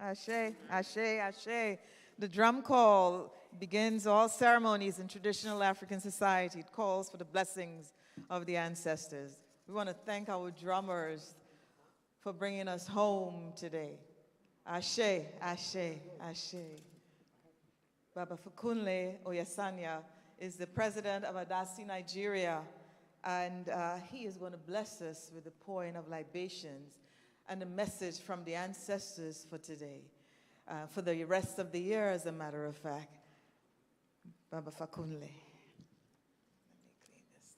Ashe, ashe, ashe. The drum call begins all ceremonies in traditional African society. It calls for the blessings of the ancestors. We want to thank our drummers for bringing us home today. Ashe, ashe, ashe. Baba Fukunle Oyasanya is the president of ADACI Nigeria, and he is going to bless us with the pouring of libations and a message from the ancestors for today, for the rest of the year, as a matter of fact. Baba Fakunle. Let me clean this.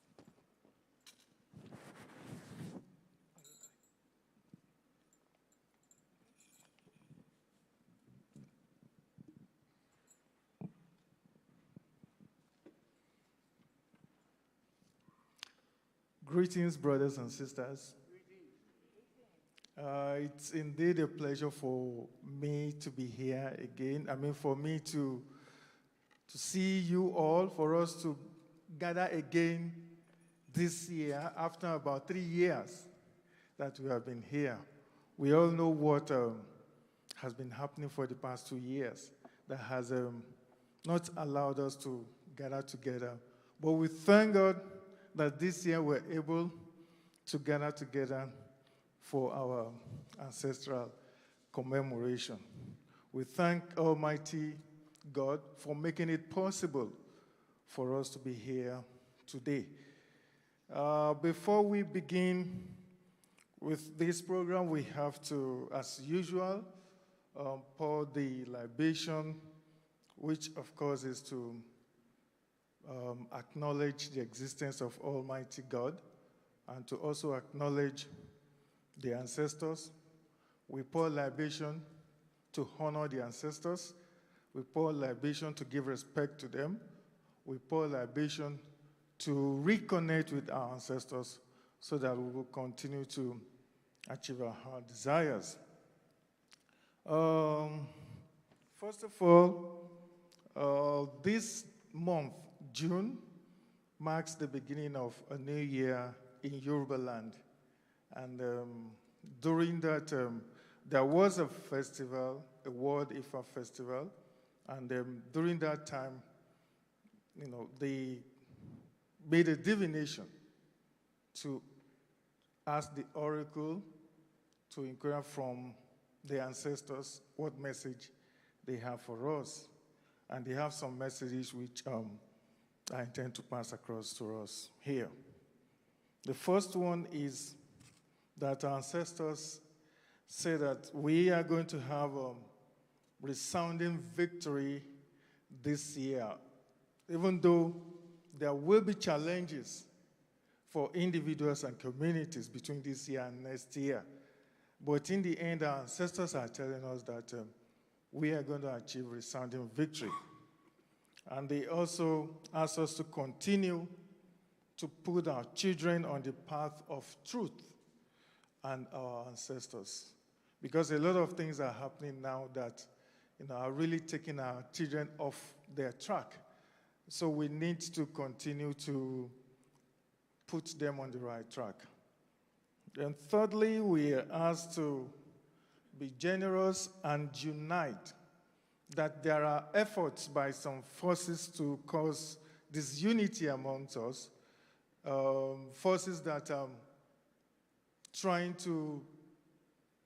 Greetings, brothers and sisters. It's indeed a pleasure for me to be here again. For me to see you all, for us to gather again this year after about 3 years that we have been here. We all know what has been happening for the past 2 years that has not allowed us to gather together. But we thank God that this year we're able to gather together for our ancestral commemoration. We thank Almighty God for making it possible for us to be here today. Before we begin with this program, we have to, as usual, pour the libation, which of course is to acknowledge the existence of Almighty God and to also acknowledge the ancestors. We pour libation to honor the ancestors. We pour libation to give respect to them. We pour libation to reconnect with our ancestors so that we will continue to achieve our heart desires. First of all, this month, June, marks the beginning of a new year in Yoruba land. And during that, there was a festival, a World Ifa festival, and during that time, they made a divination to ask the oracle to inquire from the ancestors what message they have for us. And they have some messages which I intend to pass across to us here. The first one is that our ancestors say that we are going to have a resounding victory this year, even though there will be challenges for individuals and communities between this year and next year. But in the end, our ancestors are telling us that we are going to achieve resounding victory. And they also ask us to continue to put our children on the path of truth and our ancestors. Because a lot of things are happening now that are really taking our children off their track. So we need to continue to put them on the right track. And thirdly, we are asked to be generous and unite, that there are efforts by some forces to cause disunity amongst us, forces that are trying to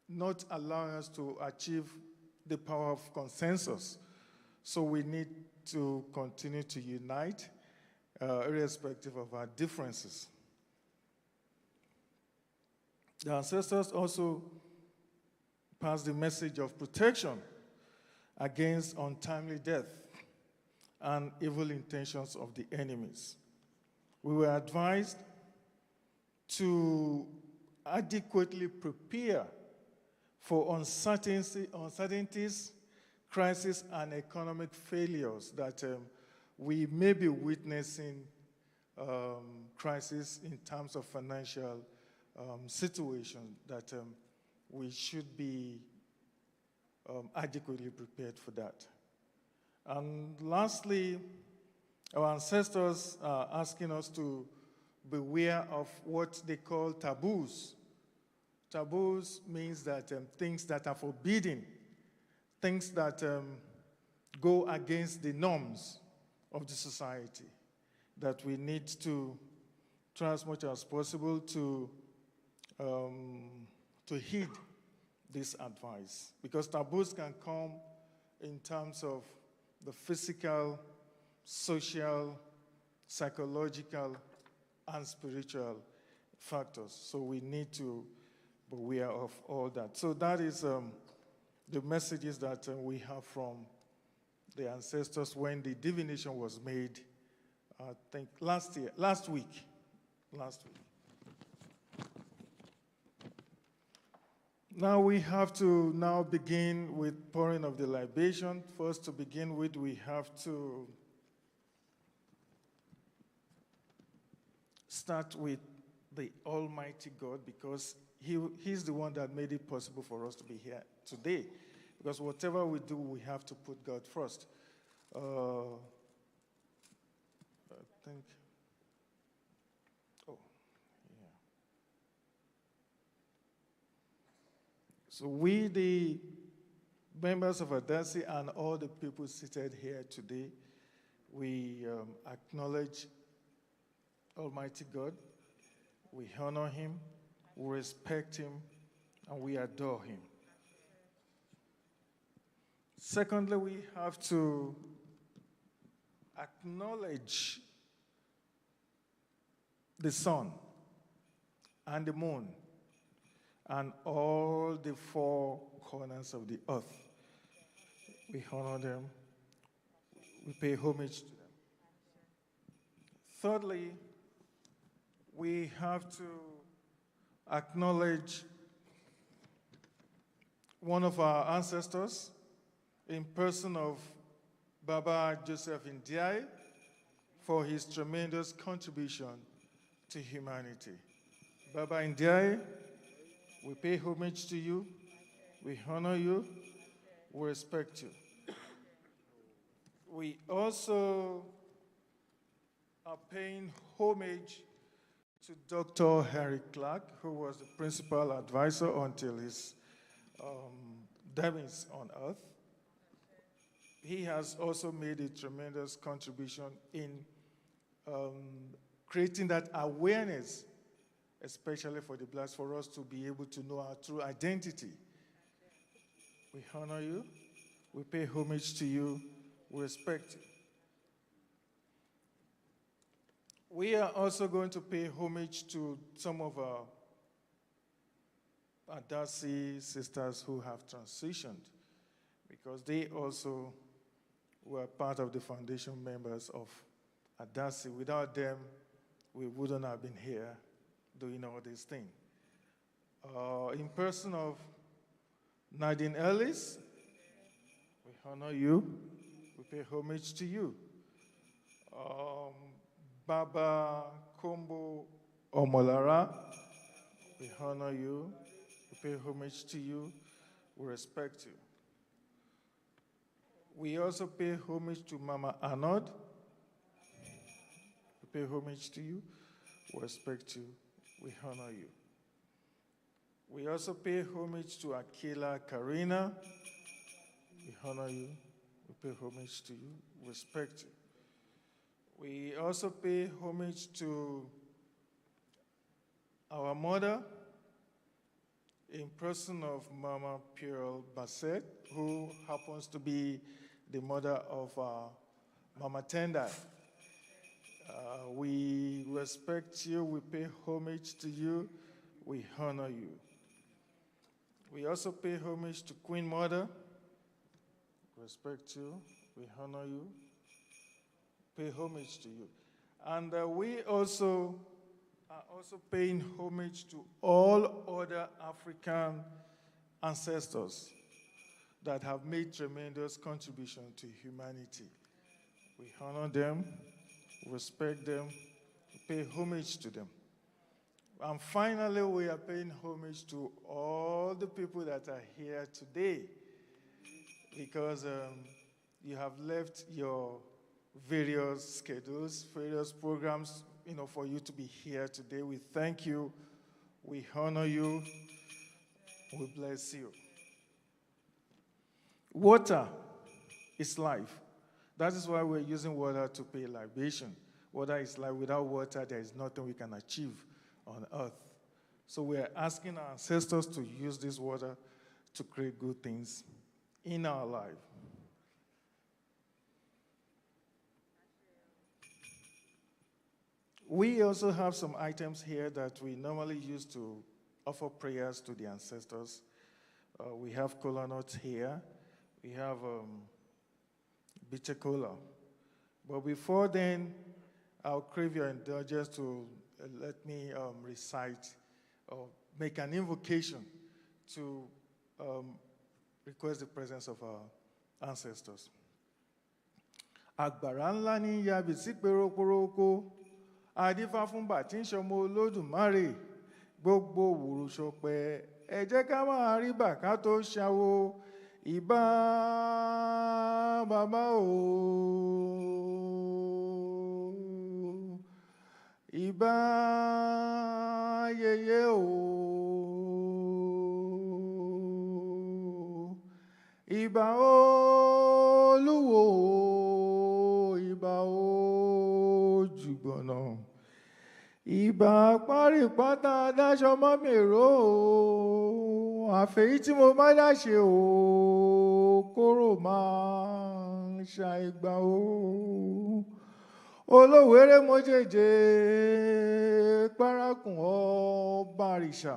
not allow us to achieve the power of consensus. So we need to continue to unite, irrespective of our differences. The ancestors also passed the message of protection against untimely death and evil intentions of the enemies. We were advised to adequately prepare for uncertainties, crises, and economic failures that we may be witnessing crisis in terms of financial situation that we should be adequately prepared for that. And lastly, our ancestors are asking us to beware of what they call taboos. Taboos means that things that are forbidden things that go against the norms of the society, that we need to try as much as possible to heed this advice. Because taboos can come in terms of the physical, social, psychological, and spiritual factors. So we need to be aware of all that. So that is the messages that we have from the ancestors when the divination was made, I think last week. Now we have to now begin with pouring of the libation. First, to begin with, we have to start with the Almighty God, because He's the one that made it possible for us to be here today. Because whatever we do, we have to put God first. I think, oh, yeah. So we, the members of ADACI and all the people seated here today, we acknowledge Almighty God, we honor Him, we respect Him, and we adore Him. Secondly, we have to acknowledge the sun and the moon and all the four corners of the earth. We honor them. We pay homage to them. Thirdly, we have to acknowledge one of our ancestors in person of Baba Joseph Ndiaye for his tremendous contribution to humanity. Baba Ndiaye, we pay homage to you, we honor you, we respect you. We also are paying homage to Dr. Harry Clark, who was the principal advisor until his demise on earth. He has also made a tremendous contribution in creating that awareness, especially for the blacks, for us to be able to know our true identity. We honor you, we pay homage to you, we respect you. We are also going to pay homage to some of our ADACI sisters who have transitioned, because they also were part of the foundation members of ADACI. Without them, we wouldn't have been here doing all these things. In person of Nadine Ellis, we honor you, we pay homage to you. Baba Kombo Omolara, we honor you, we pay homage to you, we respect you. We also pay homage to Mama Arnold. We pay homage to you, we respect you, we honor you. We also pay homage to Akila Karina. We honor you, we pay homage to you, we respect you. We also pay homage to our mother, in person of Mama Pearl Bassett, who happens to be the mother of Mama Tendai. We respect you, we pay homage to you, we honor you. We also pay homage to Queen Mother. We respect you, we honor you, pay homage to you. And we also are also paying homage to all other African ancestors that have made tremendous contribution to humanity. We honor them, respect them, pay homage to them. And finally, we are paying homage to all the people that are here today, because you have left your various schedules, various programs, for you to be here today. We thank you, we honor you, we bless you. Water is life. That is why we're using water to pay libation. Water is life. Without water, there is nothing we can achieve on earth. So we're asking our ancestors to use this water to create good things in our life. We also have some items here that we normally use to offer prayers to the ancestors. We have kola nuts here. We have bitter kola. But before then, I'll crave your indulgence to let me recite or make an invocation to request the presence of our ancestors. Agbára ńlá ní yabì sí péròpóròkó, adífá fún bàtí ń ṣọmọ Olódùmarè, gbogbo wùrù ṣọpẹ́, ẹ jẹ́ ká máa rí bà ká tó ṣàwo, ìbà bàbá o, ìbà yèyé o, ìbà Olúwo, ìbà Òjùgbọ̀nà, ìbà Párìpátá adáṣọ mọ́mìró, àfẹ́yí tí mo bá dáṣe o, kóró máa ṣàìgbà o. Olówéré mojèjè párákùn ọba àrìṣà,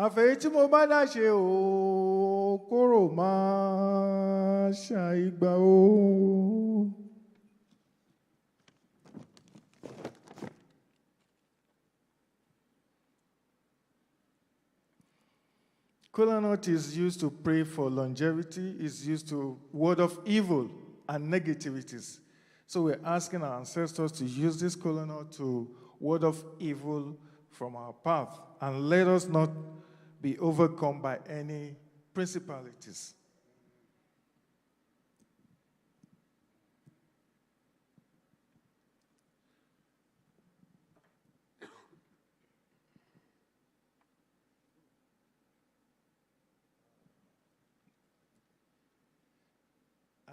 àfẹ́yí tí mo bá dáṣe o, kóró máa ṣàìgbà o. Kola nut is used to pray for longevity, is used to ward off evil and negativities. So we're asking our ancestors to use this kola nut to ward off evil from our path and let us not be overcome by any principalities.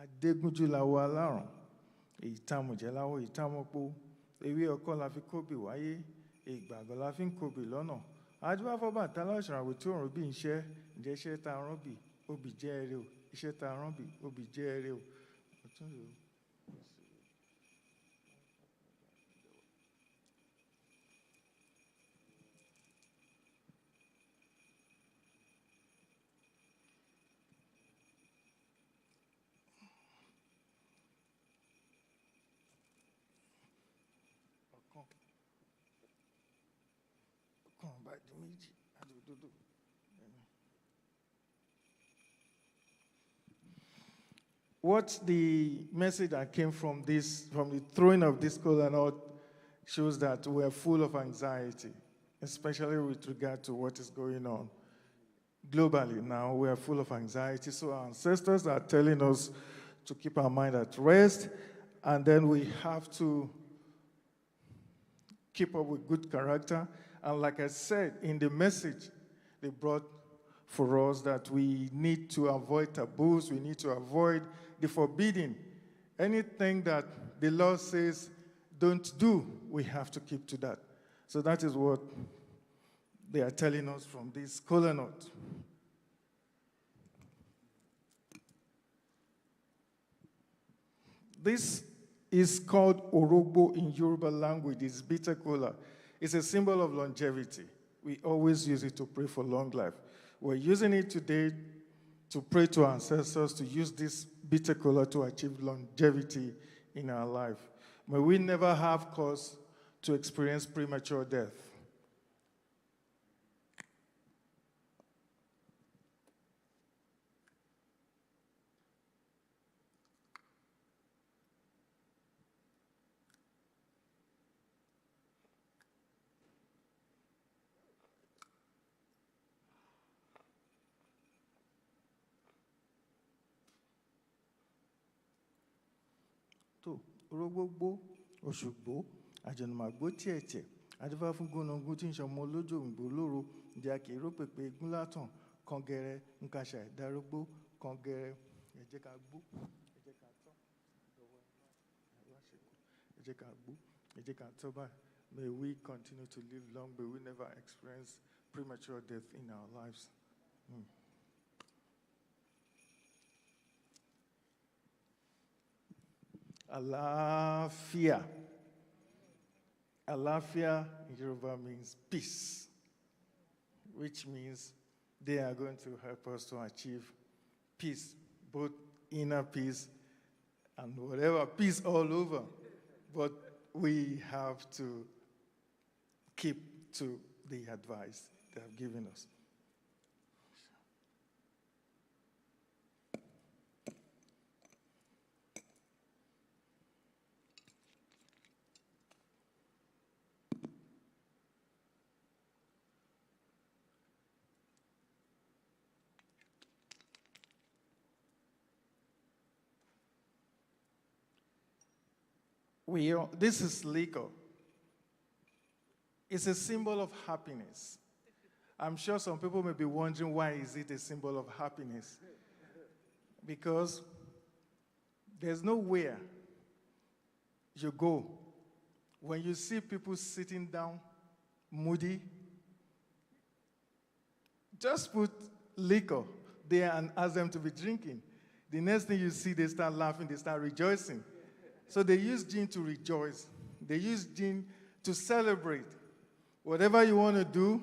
Adégúnjú làwọ̀ alárùn, èyí támùjẹ́ láwọ̀ èyí támọ́pó, ewé ọkọ́ la fi kóbì wáyé, ìgbàgbọ́ la fi ń kóbì lọ́nà. Adúbá f'Ọbàtálá Ọ̀ṣọ́ràwò tí òrùn bí ń ṣẹ́, ǹjẹ́ iṣẹ́ ta rán bì, obì jẹ́ ẹrẹ o, iṣẹ́ ta rán bì, obì jẹ́ ẹrẹ o. What the message that came from this, from the throwing of this kola nut, shows that we are full of anxiety, especially with regard to what is going on globally now. We are full of anxiety, so our ancestors are telling us to keep our mind at rest, and then we have to keep up with good character. And like I said, in the message they brought for us, that we need to avoid taboos, we need to avoid the forbidden. Anything that the law says don't do, we have to keep to that. So that is what they are telling us from this kola nut. This is called orogbo in Yoruba language. It's bitter kola. It's a symbol of longevity. We always use it to pray for long life. We're using it today to pray to our ancestors to use this bitter kola to achieve longevity in our life. May we never have cause to experience premature death. tó orógbógbó òṣùgbó àjọ̀nùmàgbó tiẹ̀tiẹ̀ adífá fún gbónangún tí ń ṣọmọ olójó òǹgbò lóru ìdí àkèrò pèpè igún látàn kangẹrẹ nkàṣà ìdarógbó kangẹrẹ ẹ jẹ́ ká gbó, ẹ jẹ́ ká tọ́, ẹ jẹ́ ká gbó, ẹ jẹ́ ká tọ́ báyìí. May we continue to live long, but we never experience premature death in our lives. Àlàáfíà. Àlàáfíà in Yoruba means peace, which means they are going to help us to achieve peace, both inner peace and whatever, peace all over. But we have to keep to the advice they have given us. This is liquor. It's a symbol of happiness. I'm sure some people may be wondering, why is it a symbol of happiness? Because there's nowhere you go when you see people sitting down, moody, just put liquor there and ask them to be drinking. The next thing you see, they start laughing, they start rejoicing. So they use gin to rejoice. They use gin to celebrate. Whatever you want to do,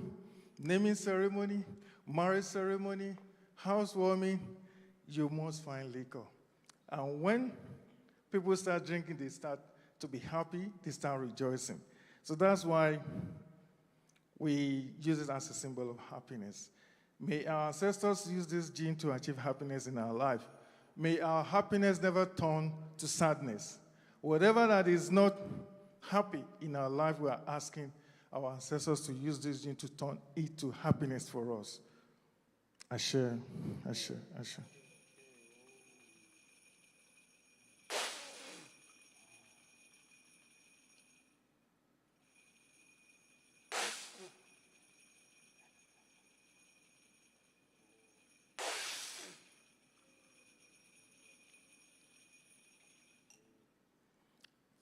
naming ceremony, marriage ceremony, housewarming, you must find liquor. And when people start drinking, they start to be happy, they start rejoicing. So that's why we use it as a symbol of happiness. May our ancestors use this gin to achieve happiness in our life. May our happiness never turn to sadness. Whatever that is not happy in our life, we are asking our ancestors to use this gene to turn it to happiness for us. Ashe, Ashe, Ashe.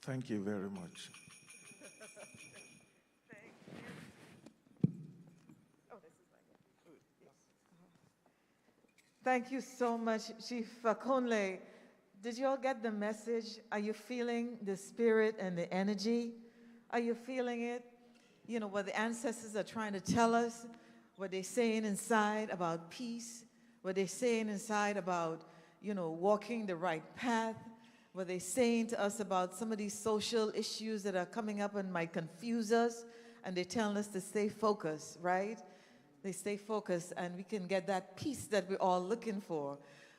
Thank you very much. Thank you so much, Chief Fakunle. Did you all get the message? Are you feeling the spirit and the energy? Are you feeling it? You know, what the ancestors are trying to tell us, what they're saying inside about peace, what they're saying inside about, you know, walking the right path, what they're saying to us about some of these social issues that are coming up and might confuse us, and they're telling us to stay focused, right? They stay focused, and we can get that peace that we're all looking for.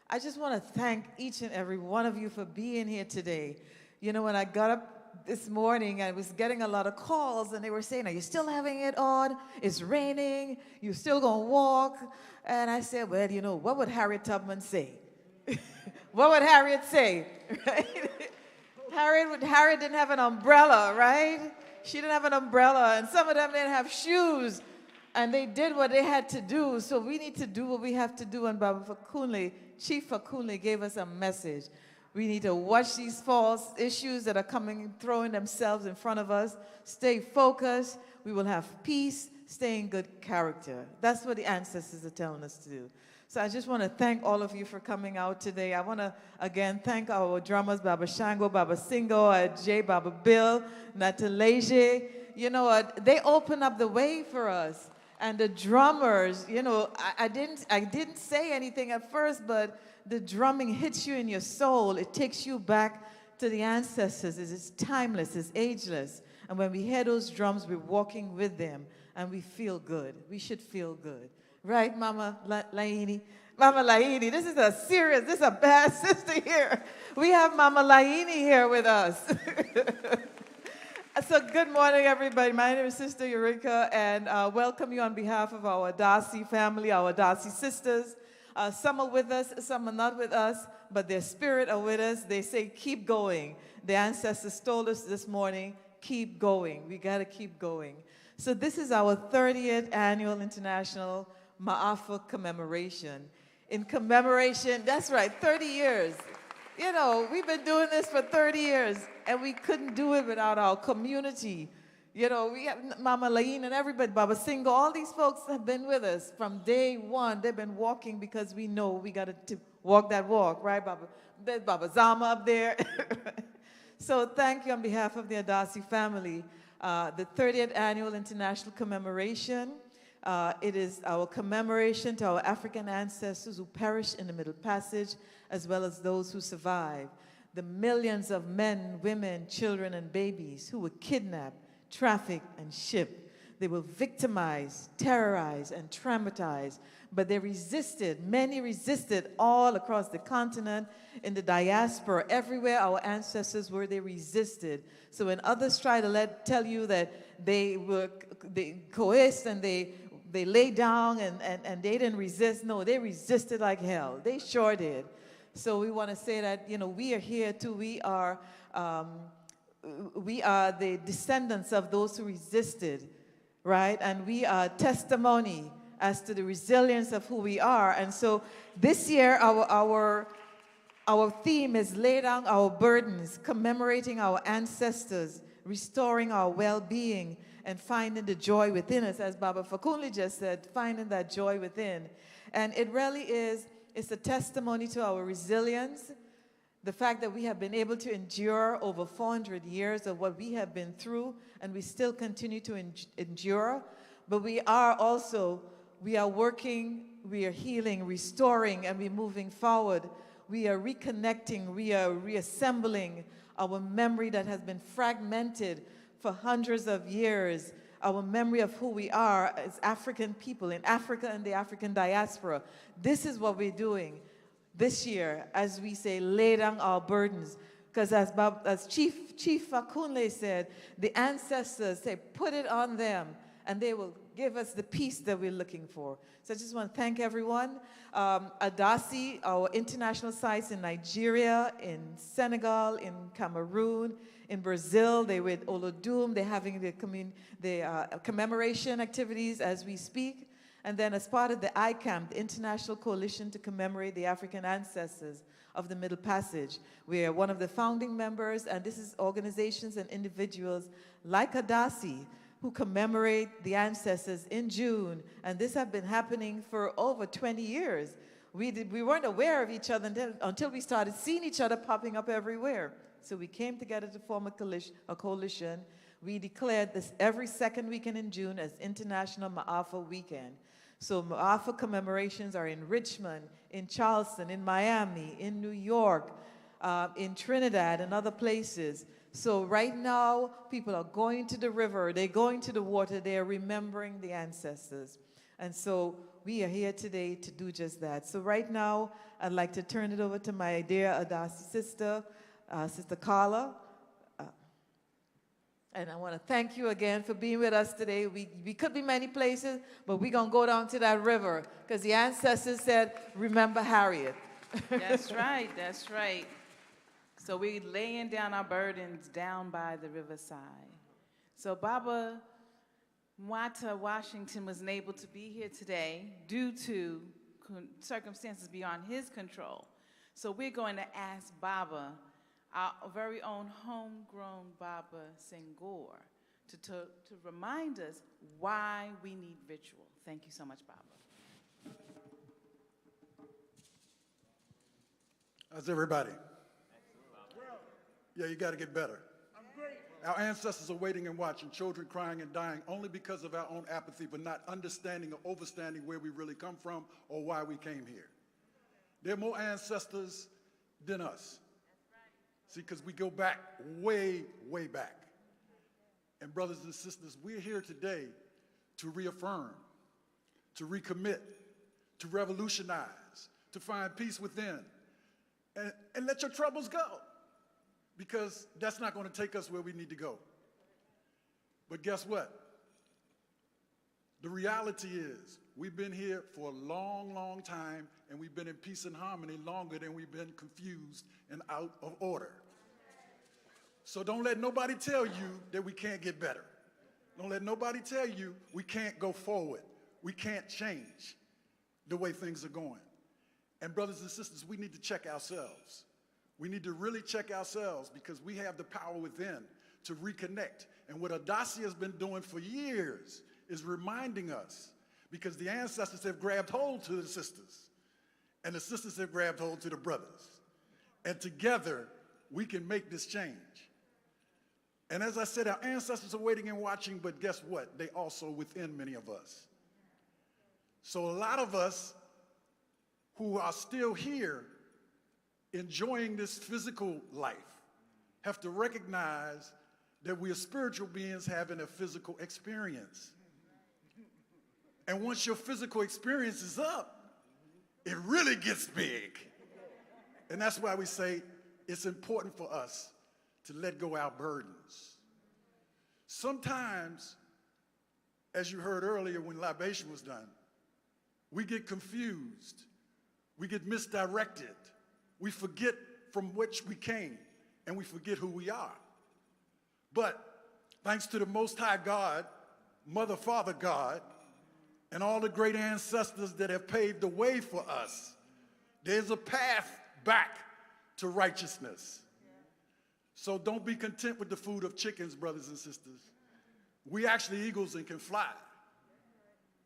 I just want to thank each and every one of you for being here today. You know, when I got up this morning, I was getting a lot of calls, and they were saying, are you still having it on? It's raining. You still going to walk? And I said, well, you know, what would Harriet Tubman say? What would Harriet say? Right? Harriet didn't have an umbrella, right? She didn't have an umbrella, and some of them didn't have shoes. And they did what they had to do, so we need to do what we have to do. And Baba Fakunle, Chief Fakunle, gave us a message. We need to watch these false issues that are coming, throwing themselves in front of us. Stay focused. We will have peace. Stay in good character. That's what the ancestors are telling us to do. So I just want to thank all of you for coming out today. I want to, again, thank our drummers, Baba Shango, Baba Singo, Jay, Baba Bill, Nataleje. You know, they open up the way for us. And the drummers, you know, I didn't say anything at first, but the drumming hits you in your soul. It takes you back to the ancestors. It's timeless, it's ageless. And when we hear those drums, we're walking with them, and we feel good. We should feel good. Right, Mama Laini? Mama Laini, this is a bad sister here. We have Mama Laini here with us. So good morning, everybody. My name is Sister Eureka, and welcome you on behalf of our ADACI family, our ADACI sisters. Some are with us, some are not with us, but their spirit are with us. They say, keep going. The ancestors told us this morning, keep going. We got to keep going. So this is our 30th annual International Ma'afa commemoration. in commemoration. That's right, 30 years. You know, we've been doing this for 30 years, and we couldn't do it without our community. You know, we have Mama Laine and everybody, Baba Singo, all these folks have been with us from day one. They've been walking because we know we got to walk that walk, right, Baba? There's Baba Zama up there. So thank you on behalf of the ADACI family. The 30th Annual International Commemoration. It is our commemoration to our African ancestors who perished in the Middle Passage, as well as those who survived. The millions of men, women, children, and babies who were kidnapped, trafficked, and shipped. They were victimized, terrorized, and traumatized, but they resisted. Many resisted all across the continent, in the diaspora, everywhere our ancestors were, they resisted. So when others try to tell you that they coerced and they laid down and they didn't resist, no, they resisted like hell. They sure did. So we want to say that, you know, we are here too. We are the descendants of those who resisted, right? And we are testimony as to the resilience of who we are. And so this year, our theme is lay down our burdens, commemorating our ancestors, restoring our well-being, and finding the joy within us, as Baba Fakunli just said, finding that joy within. And it really is, it's a testimony to our resilience, the fact that we have been able to endure over 400 years of what we have been through, and we still continue to endure. But we are also, we are working, we are healing, restoring, and we're moving forward. We are reconnecting, we are reassembling our memory that has been fragmented for hundreds of years, our memory of who we are as African people in Africa and the African diaspora. This is what we're doing this year, as we say, lay down our burdens. Because as Chief Fakunle said, the ancestors say, put it on them, and they will give us the peace that we're looking for. So I just want to thank everyone. ADACI, our international sites in Nigeria, in Senegal, in Cameroon, in Brazil, they with Olodum, they're having the commemoration activities as we speak. And then as part of the ICAM, the International Coalition to Commemorate the African Ancestors of the Middle Passage, we are one of the founding members, and this is organizations and individuals like ADACI who commemorate the ancestors in June. And this has been happening for over 20 years. We weren't aware of each other until we started seeing each other popping up everywhere. So we came together to form a coalition. We declared this every second weekend in June as International Ma'afa Weekend. So Ma'afa commemorations are in Richmond, in Charleston, in Miami, in New York, in Trinidad, and other places. So right now, people are going to the river, they're going to the water, they're remembering the ancestors. And so we are here today to do just that. So right now, I'd like to turn it over to my dear ADACI sister, Sister Carla. And I want to thank you again for being with us today. We could be many places, but we're going to go down to that river because the ancestors said, remember Harriet. That's right, that's right. So we're laying down our burdens down by the riverside. So Baba Mwata Washington wasn't able to be here today due to circumstances beyond his control. So we're going to ask Baba, our very own homegrown Baba Senghor, to remind us why we need ritual. Thank you so much, Baba. How's everybody? Yeah, you got to get better. I'm great. Our ancestors are waiting and watching, children crying and dying only because of our own apathy, but not understanding or overstanding where we really come from or why we came here. There are more ancestors than us. See, because we go back way, way back. And brothers and sisters, we're here today to reaffirm, to recommit, to revolutionize, to find peace within, and let your troubles go. Because that's not going to take us where we need to go. But guess what? The reality is we've been here for a long, long time, and we've been in peace and harmony longer than we've been confused and out of order. So don't let nobody tell you that we can't get better. Don't let nobody tell you we can't go forward. We can't change the way things are going. And brothers and sisters, we need to check ourselves. We need to really check ourselves because we have the power within to reconnect. And what ADACI has been doing for years is reminding us, because the ancestors have grabbed hold to the sisters, and the sisters have grabbed hold to the brothers. And together, we can make this change. And as I said, our ancestors are waiting and watching, but guess what? They also within many of us. So a lot of us who are still here enjoying this physical life have to recognize that we are spiritual beings having a physical experience. And once your physical experience is up, it really gets big. And that's why we say it's important for us to let go our burdens. Sometimes, as you heard earlier when libation was done, we get confused, we get misdirected, we forget from which we came, and we forget who we are. But thanks to the Most High God, Mother, Father God, and all the great ancestors that have paved the way for us, there's a path back to righteousness. So don't be content with the food of chickens, brothers and sisters. We actually eagles and can fly.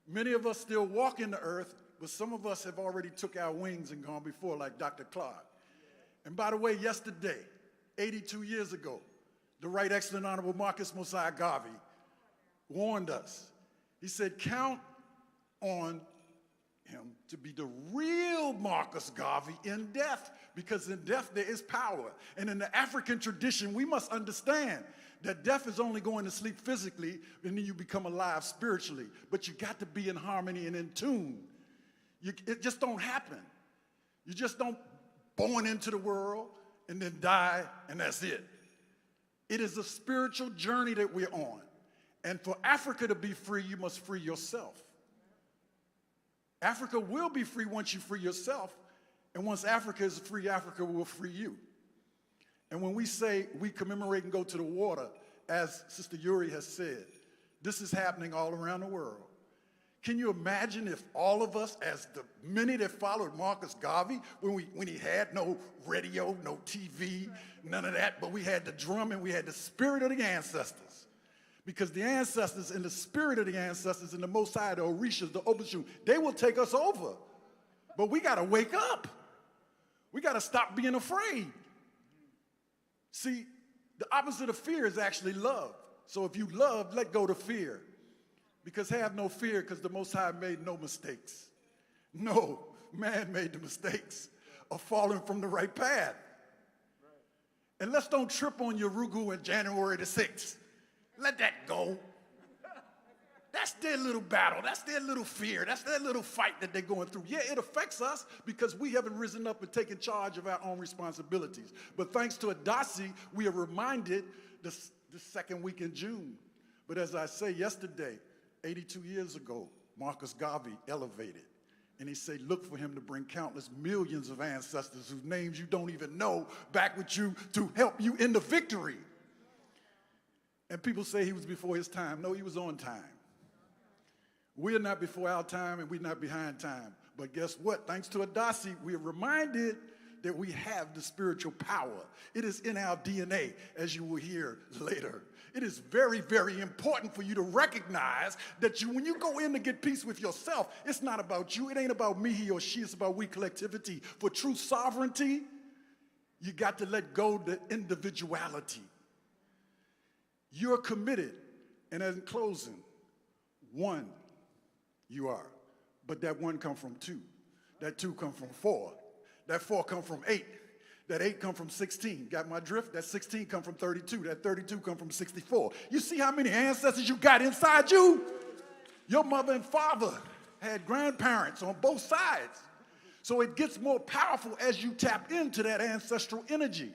Many of us still walk in the earth, but some of us have already took our wings and gone before, like Dr. Clark. And by the way, yesterday, 82 years ago, the Right Excellent Honorable Marcus Mosiah Garvey warned us. He said, count on him to be the real Marcus Garvey in death, because in death there is power. And in the African tradition, we must understand that death is only going to sleep physically, and then you become alive spiritually. But you got to be in harmony and in tune. It just don't happen. You just don't born into the world and then die, and that's it. It is a spiritual journey that we're on. And for Africa to be free, you must free yourself. Africa will be free once you free yourself. And once Africa is free, Africa will free you. And when we say we commemorate and go to the water, as Sister Yuri has said, this is happening all around the world. Can you imagine if all of us, as the many that followed Marcus Garvey, when he had no radio, no TV, none of that, but we had the drum and we had the spirit of the ancestors. Because the ancestors and the spirit of the ancestors and the Most High, the Orishas, the Obashu, they will take us over. But we got to wake up. We got to stop being afraid. See, the opposite of fear is actually love. So if you love, let go to fear. Because have no fear, because the Most High made no mistakes. No, man made the mistakes of falling from the right path. And let's don't trip on Urugu in January the 6th. Let that go. That's their little battle. That's their little fear. That's their little fight that they're going through. Yeah, it affects us because we haven't risen up and taken charge of our own responsibilities. But thanks to ADACI, we are reminded the second week in June. But as I say, yesterday, 82 years ago, Marcus Garvey elevated. And he said, look for him to bring countless millions of ancestors whose names you don't even know back with you to help you in the victory. And people say he was before his time. No, he was on time. We're not before our time and we're not behind time. But guess what? Thanks to ADACI, we are reminded that we have the spiritual power. It is in our DNA, as you will hear later. It is very, very important for you to recognize that when you go in to get peace with yourself, it's not about you. It ain't about me, he or she. It's about we collectivity. For true sovereignty, you got to let go of the individuality. You're committed. And in closing, one, you are. But that one come from two. That two come from four. That four come from 8. That 8 come from 16. Got my drift? That 16 come from 32. That 32 come from 64. You see how many ancestors you got inside you? Your mother and father had grandparents on both sides. So it gets more powerful as you tap into that ancestral energy.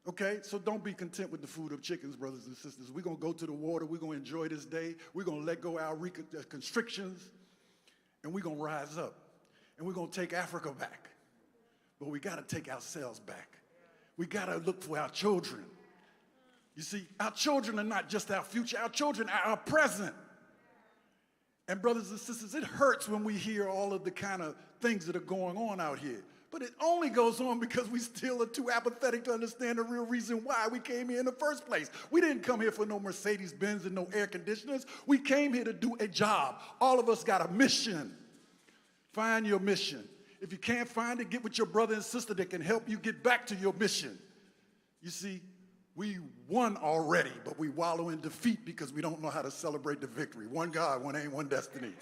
Okay, so don't be content with the food of chickens, brothers and sisters. We're going to go to the water. We're going to enjoy this day. We're going to let go of our constrictions. And we're going to rise up. And we're going to take Africa back. But we got to take ourselves back. We got to look for our children. You see, our children are not just our future. Our children are our present. And brothers and sisters, it hurts when we hear all of the kind of things that are going on out here. But it only goes on because we still are too apathetic to understand the real reason why we came here in the first place. We didn't come here for no Mercedes-Benz and no air conditioners. We came here to do a job. All of us got a mission. Find your mission. If you can't find it, get with your brother and sister that can help you get back to your mission. You see, we won already, but we wallow in defeat because we don't know how to celebrate the victory. One God, one aim, one destiny.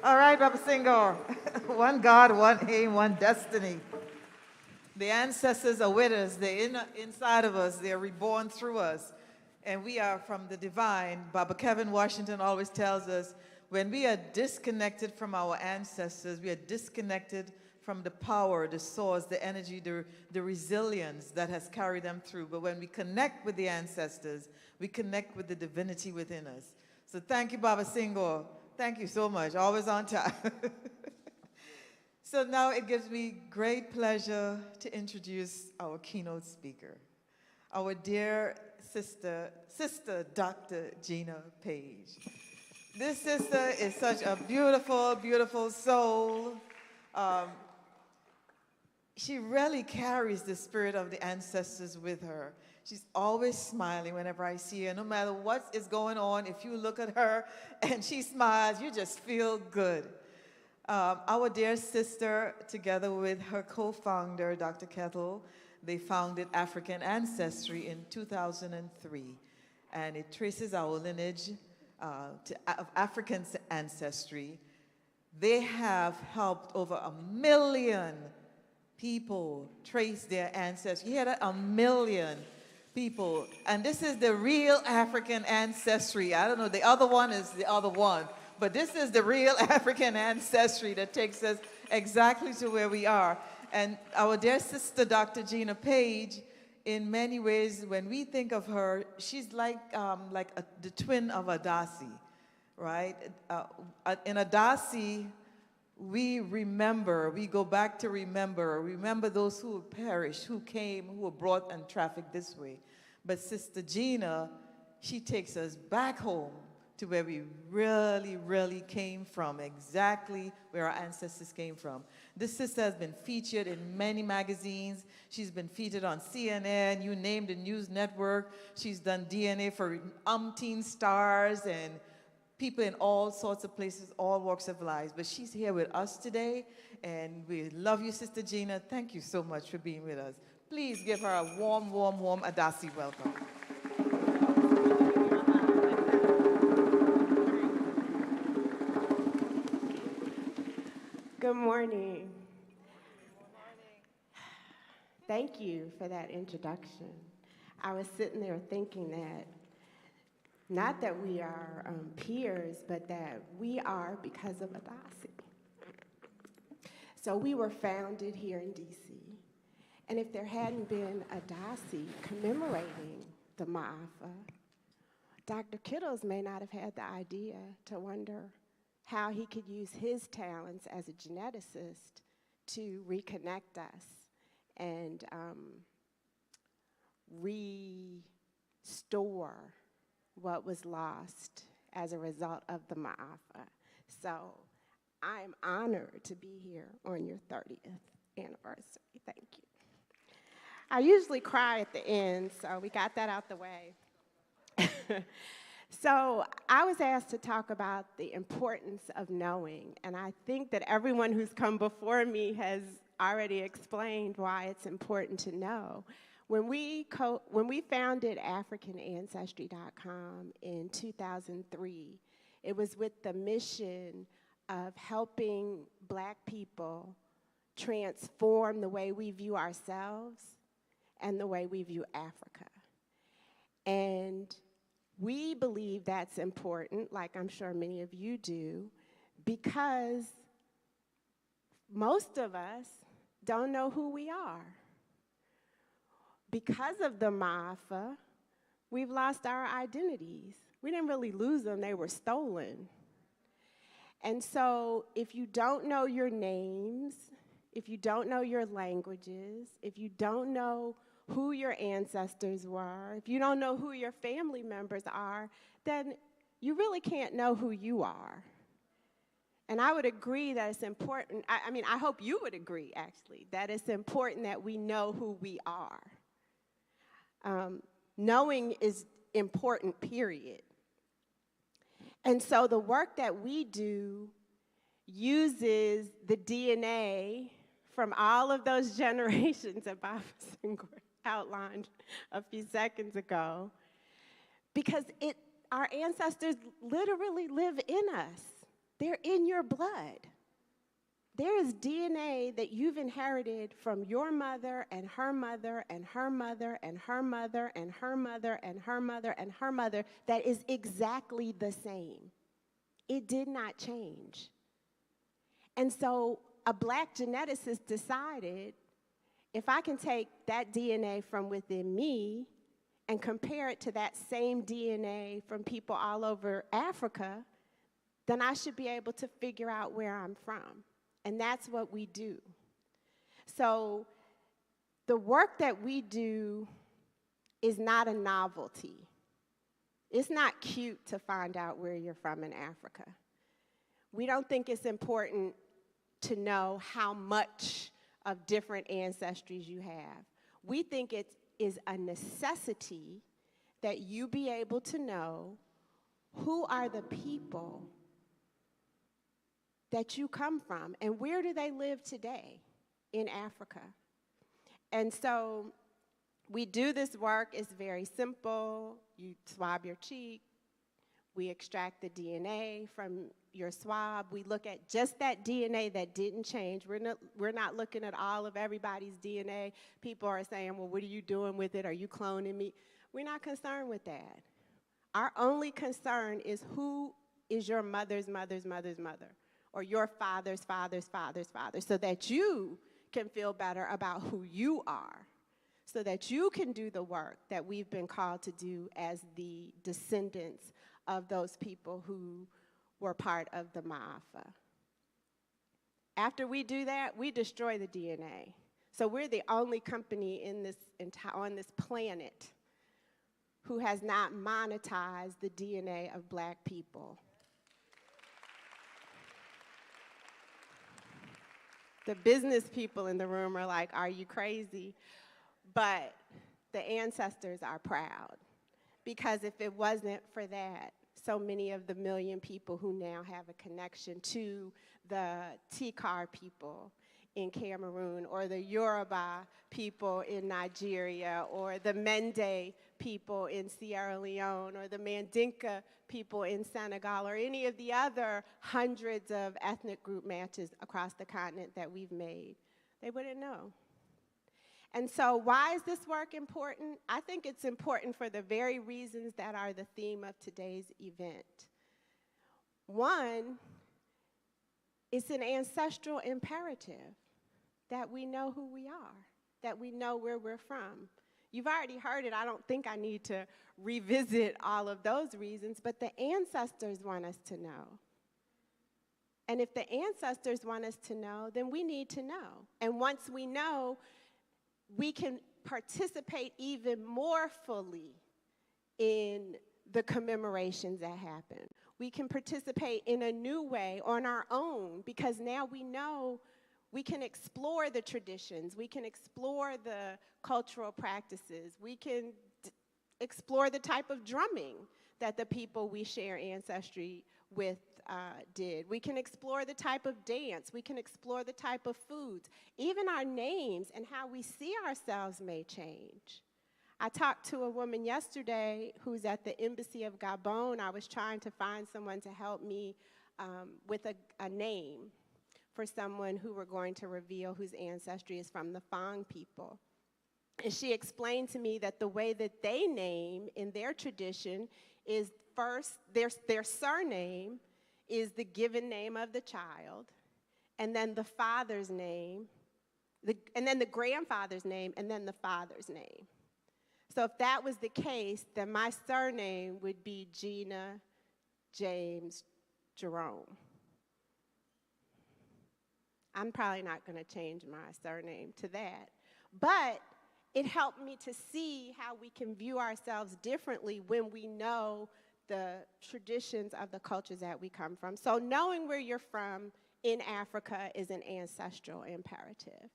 All right, Baba Singhar. One God, one aim, one destiny. The ancestors are with us. They're inside of us. They're reborn through us. And we are from the divine. Baba Kevin Washington always tells us, when we are disconnected from our ancestors, we are disconnected from the power, the source, the energy, the resilience that has carried them through. But when we connect with the ancestors, we connect with the divinity within us. So thank you, Baba Singhar. Thank you so much. Always on time. So now it gives me great pleasure to introduce our keynote speaker, our dear sister, Dr. Gina Page. This sister is such a beautiful, beautiful soul. She really carries the spirit of the ancestors with her. She's always smiling whenever I see her. No matter what is going on, if you look at her and she smiles, you just feel good. Our dear sister, together with her co-founder, Dr. Kettle, they founded African Ancestry in 2003. And it traces our lineage of African ancestry. They have helped over 1 million people trace their ancestry. He had 1 million people. And this is the real African ancestry. I don't know, the other one is the other one. But this is the real African ancestry that takes us exactly to where we are. And our dear sister, Dr. Gina Page, in many ways, when we think of her, she's like the twin of ADACI, right? In ADACI, we remember, we go back to remember those who perished, who came, who were brought and trafficked this way. But Sister Gina, she takes us back home to where we really, really came from, exactly where our ancestors came from. This sister has been featured in many magazines. She's been featured on CNN, you name the news network. She's done DNA for umpteen stars and people in all sorts of places, all walks of lives. But she's here with us today, and we love you, Sister Gina. Thank you so much for being with us. Please give her a warm, warm, warm ADACI welcome. Good morning. Thank you for that introduction. I was sitting there thinking that not that we are peers, but that we are because of ADACI. So we were founded here in DC. And if there hadn't been ADACI commemorating the Ma'afa, Dr. Kittles may not have had the idea to wonder how he could use his talents as a geneticist to reconnect us and restore what was lost as a result of the Ma'afa. So I'm honored to be here on your 30th anniversary. Thank you. I usually cry at the end, so we got that out the way. So I was asked to talk about the importance of knowing, and I think that everyone who's come before me has already explained why it's important to know. When we founded AfricanAncestry.com in 2003, it was with the mission of helping Black people transform the way we view ourselves and the way we view Africa. And we believe that's important, like I'm sure many of you do, because most of us don't know who we are. Because of the Ma'afa, we've lost our identities. We didn't really lose them, they were stolen. And so if you don't know your names, if you don't know your languages, if you don't know who your ancestors were, if you don't know who your family members are, then you really can't know who you are. And I would agree that it's important, I hope you would agree, actually, that it's important that we know who we are. Knowing is important, period. And so the work that we do uses the DNA from all of those generations that Bob outlined a few seconds ago, because our ancestors literally live in us. They're in your blood. There is DNA that you've inherited from your mother and her mother and her mother and her mother and her mother and her mother and her mother that is exactly the same. It did not change. And so a Black geneticist decided, if I can take that DNA from within me and compare it to that same DNA from people all over Africa, then I should be able to figure out where I'm from. And that's what we do. So the work that we do is not a novelty. It's not cute to find out where you're from in Africa. We don't think it's important to know how much of different ancestries you have. We think it is a necessity that you be able to know who are the people that you come from, and where do they live today in Africa? And so we do this work. It's very simple. You swab your cheek. We extract the DNA from your swab. We look at just that DNA that didn't change. We're not looking at all of everybody's DNA. People are saying, well, what are you doing with it? Are you cloning me? We're not concerned with that. Our only concern is who is your mother's mother's mother's mother, or your father's father's father's father, so that you can feel better about who you are, so that you can do the work that we've been called to do as the descendants of those people who were part of the Ma'afa. After we do that, we destroy the DNA. So we're the only company on this planet who has not monetized the DNA of Black people. The business people in the room are like, are you crazy? But the ancestors are proud, because if it wasn't for that, so many of the million people who now have a connection to the Tikar people in Cameroon, or the Yoruba people in Nigeria, or the Mende people in Sierra Leone, or the Mandinka people in Senegal, or any of the other hundreds of ethnic group matches across the continent that we've made, they wouldn't know. And so why is this work important? I think it's important for the very reasons that are the theme of today's event. One, it's an ancestral imperative that we know who we are, that we know where we're from. You've already heard it. I don't think I need to revisit all of those reasons, but the ancestors want us to know. And if the ancestors want us to know, then we need to know. And once we know, we can participate even more fully in the commemorations that happen. We can participate in a new way on our own, because now we know we can explore the traditions, we can explore the cultural practices, we can explore the type of drumming that the people we share ancestry with did. We can explore the type of dance, we can explore the type of foods. Even our names and how we see ourselves may change. I talked to a woman yesterday who's at the Embassy of Gabon. I was trying to find someone to help me with a name for someone who we're going to reveal whose ancestry is from the Fang people. And she explained to me that the way that they name in their tradition is first, their surname is the given name of the child, and then the father's name, and then the grandfather's name, and then the father's name. So if that was the case, then my surname would be Gina James Jerome. I'm probably not going to change my surname to that. But it helped me to see how we can view ourselves differently when we know the traditions of the cultures that we come from. So knowing where you're from in Africa is an ancestral imperative.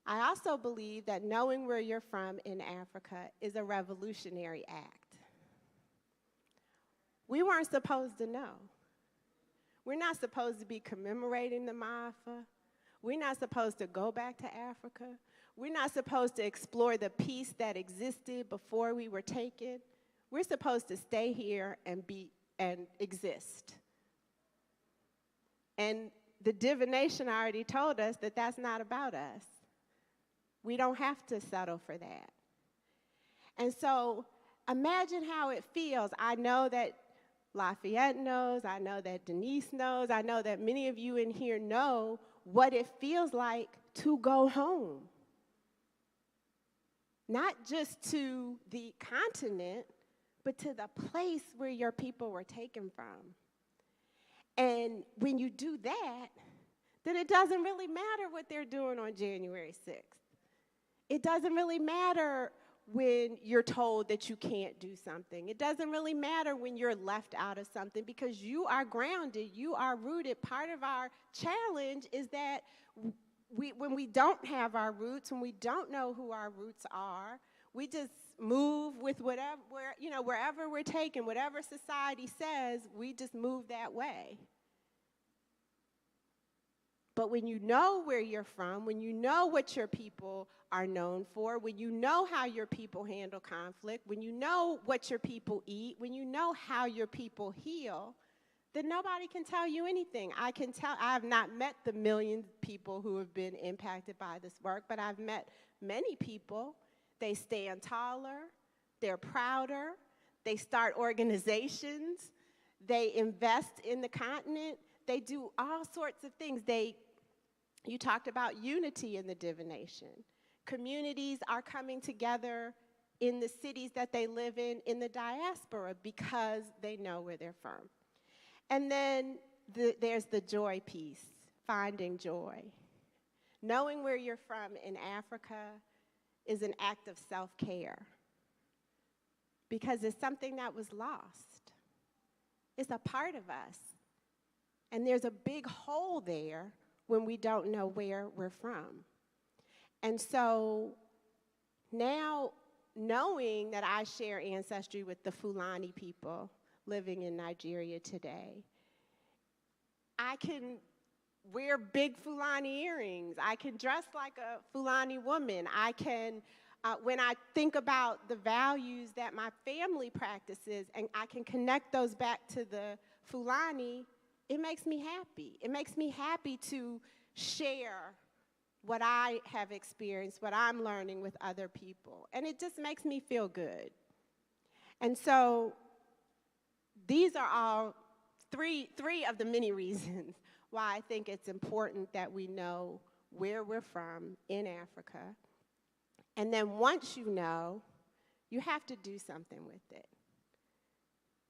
I also believe that knowing where you're from in Africa is a revolutionary act. We weren't supposed to know. We're not supposed to be commemorating the Maafa. We're not supposed to go back to Africa. We're not supposed to explore the peace that existed before we were taken. We're supposed to stay here and exist. And the divination already told us that that's not about us. We don't have to settle for that. And so imagine how it feels. I know that Lafayette knows, I know that Denise knows, I know that many of you in here know what it feels like to go home. Not just to the continent, but to the place where your people were taken from. And when you do that, then it doesn't really matter what they're doing on January 6th. It doesn't really matter when you're told that you can't do something. It doesn't really matter when you're left out of something because you are grounded, you are rooted. Part of our challenge is that when we don't have our roots, when we don't know who our roots are, we just move with wherever we're taken, whatever society says, we just move that way. But when you know where you're from, when you know what your people are known for, when you know how your people handle conflict, when you know what your people eat, when you know how your people heal, then nobody can tell you anything. I have not met the millions of people who have been impacted by this work, but I've met many people. They stand taller, they're prouder, they start organizations, they invest in the continent, they do all sorts of things. You talked about unity in the divination. Communities are coming together in the cities that they live in the diaspora, because they know where they're from. And then there's the joy piece, finding joy. Knowing where you're from in Africa is an act of self-care, because it's something that was lost. It's a part of us. And there's a big hole there when we don't know where we're from. And so now, knowing that I share ancestry with the Fulani people living in Nigeria today, I can wear big Fulani earrings. I can dress like a Fulani woman. I can, when I think about the values that my family practices, and I can connect those back to the Fulani, it makes me happy. It makes me happy to share what I have experienced, what I'm learning with other people. And it just makes me feel good. And so these are all three of the many reasons why I think it's important that we know where we're from in Africa. And then once you know, you have to do something with it.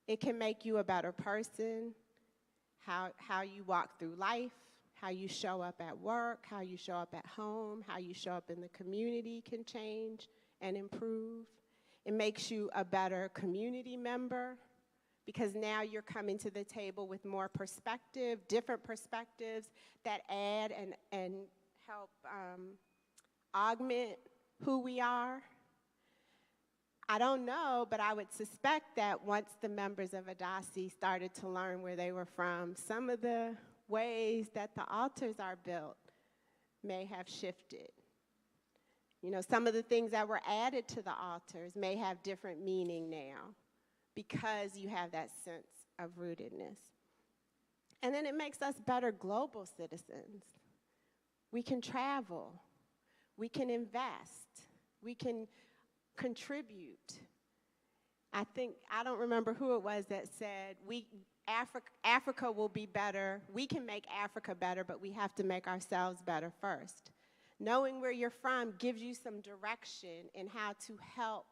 It can make you a better person, how you walk through life, how you show up at work, how you show up at home, how you show up in the community can change and improve. It makes you a better community member, because now you're coming to the table with more perspective, different perspectives that add and help augment who we are. I don't know, but I would suspect that once the members of ADACI started to learn where they were from, some of the ways that the altars are built may have shifted. You know, some of the things that were added to the altars may have different meaning now, because you have that sense of rootedness. And then it makes us better global citizens. We can travel, we can invest, we can contribute. I don't remember who it was that said, Africa will be better, we can make Africa better, but we have to make ourselves better first. Knowing where you're from gives you some direction in how to help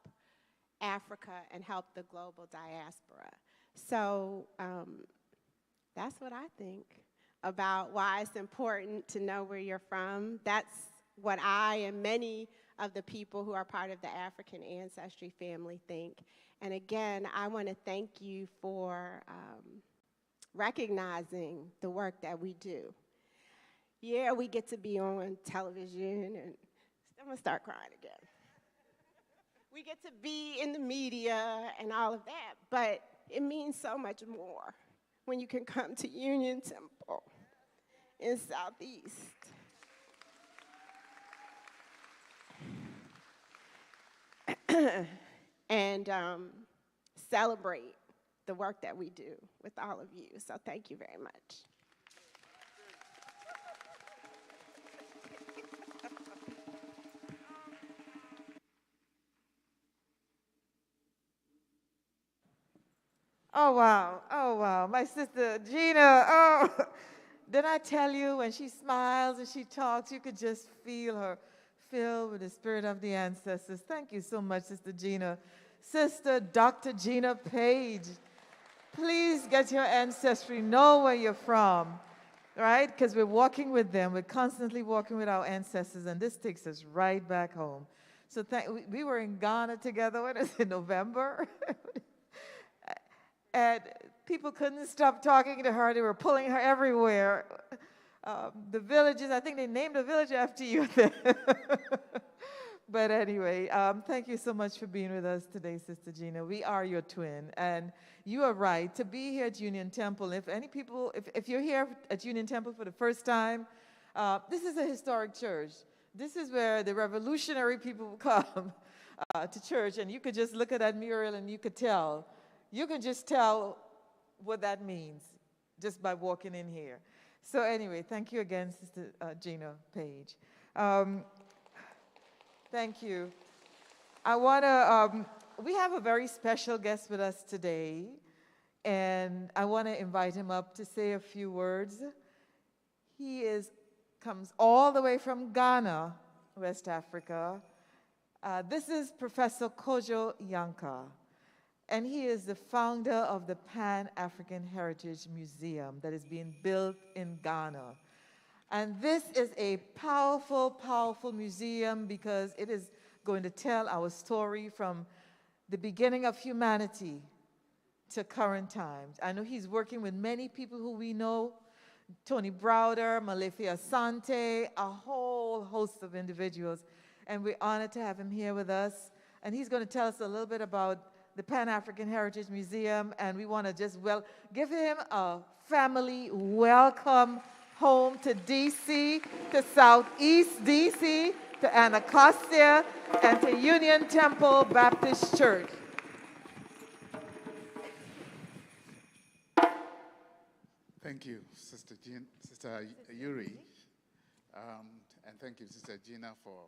Africa and help the global diaspora. So that's what I think about why it's important to know where you're from. That's what I and many of the people who are part of the African ancestry family think. And again, I want to thank you for recognizing the work that we do. Yeah, we get to be on television, and I'm going to start crying again. We get to be in the media and all of that, but it means so much more when you can come to Union Temple in Southeast. And celebrate the work that we do with all of you. So thank you very much. Oh, wow. Oh, wow. My sister Gina, oh, did I tell you when she smiles and she talks, you could just feel her filled with the spirit of the ancestors. Thank you so much, Sister Gina. Sister Dr. Gina Page, please get your ancestry, know where you're from, right? Because we're walking with them. We're constantly walking with our ancestors, and this takes us right back home. So we were in Ghana together, what is it, November? And people couldn't stop talking to her. They were pulling her everywhere. The villages, I think they named a village after you there. But anyway, thank you so much for being with us today, Sister Gina. We are your twin, and you are right. To be here at Union Temple, if you're here at Union Temple for the first time, this is a historic church. This is where the revolutionary people come to church, and you could just look at that mural and you could tell. You can just tell what that means just by walking in here. So anyway, thank you again, Sister Gina Page. Thank you. We have a very special guest with us today, and I want to invite him up to say a few words. He comes all the way from Ghana, West Africa. This is Professor Kojo Yanka, and he is the founder of the Pan-African Heritage Museum that is being built in Ghana. And this is a powerful, powerful museum because it is going to tell our story from the beginning of humanity to current times. I know he's working with many people who we know, Tony Browder, Malefi Asante, a whole host of individuals. And we're honored to have him here with us. And he's going to tell us a little bit about the Pan-African Heritage Museum. And we want to just give him a family welcome home to DC, to Southeast DC, to Anacostia, and to Union Temple Baptist Church. Thank you, Sister Yuri, and thank you, Sister Gina, for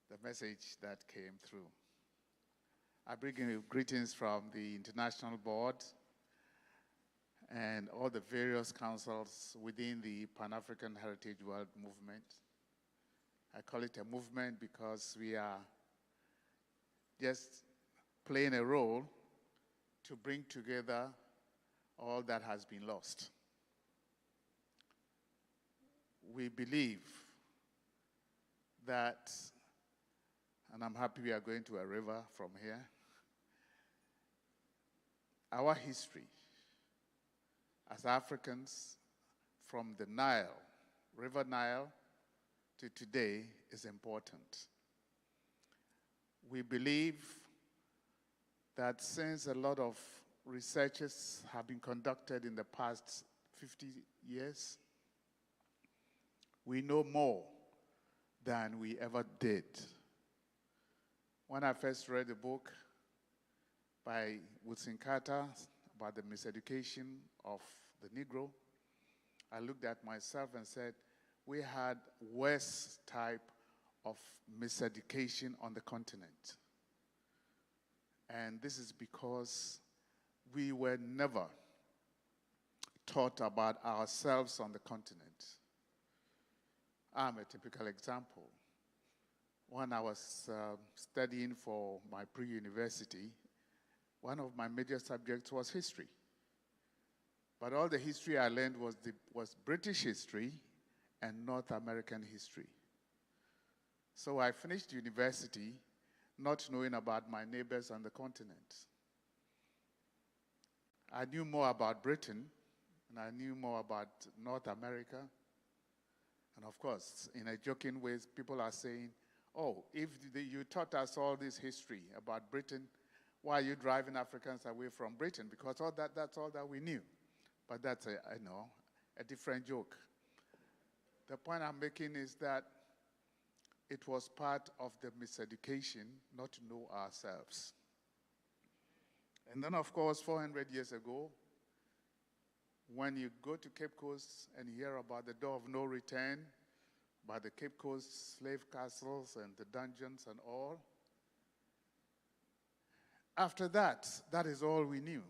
the message that came through. I bring you greetings from the International Board and all the various councils within the Pan-African Heritage World Movement. I call it a movement because we are just playing a role to bring together all that has been lost. We believe that, and I'm happy we are going to a river from here, our history as Africans from the Nile, River Nile, to today is important. We believe that since a lot of researches have been conducted in the past 50 years, we know more than we ever did. When I first read the book by Woodson Carter about the miseducation of the Negro, I looked at myself and said, we had worse type of miseducation on the continent. And this is because we were never taught about ourselves on the continent. I'm a typical example. When I was studying for my pre-university, one of my major subjects was history. But all the history I learned was British history and North American history. So I finished university not knowing about my neighbors on the continent. I knew more about Britain, and I knew more about North America. And of course, in a joking way, people are saying, oh, if you taught us all this history about Britain, why are you driving Africans away from Britain? Because that's all that we knew. But that's, a different joke. The point I'm making is that it was part of the miseducation not to know ourselves. And then, of course, 400 years ago, when you go to Cape Coast and hear about the door of no return, about the Cape Coast slave castles and the dungeons and all, after that, that is all we knew.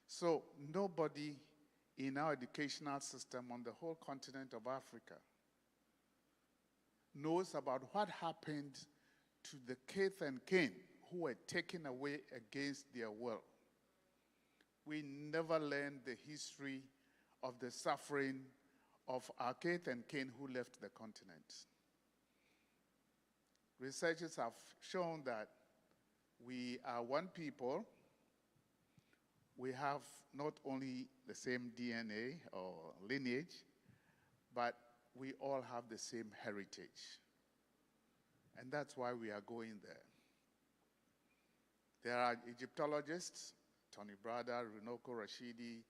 So nobody in our educational system on the whole continent of Africa knows about what happened to the kith and kin who were taken away against their will. We never learned the history of the suffering of our kith and kin who left the continent. Researchers have shown that we are one people. We have not only the same DNA or lineage, but we all have the same heritage. And that's why we are going there. There are Egyptologists, Tony Brada, Runoko Rashidi,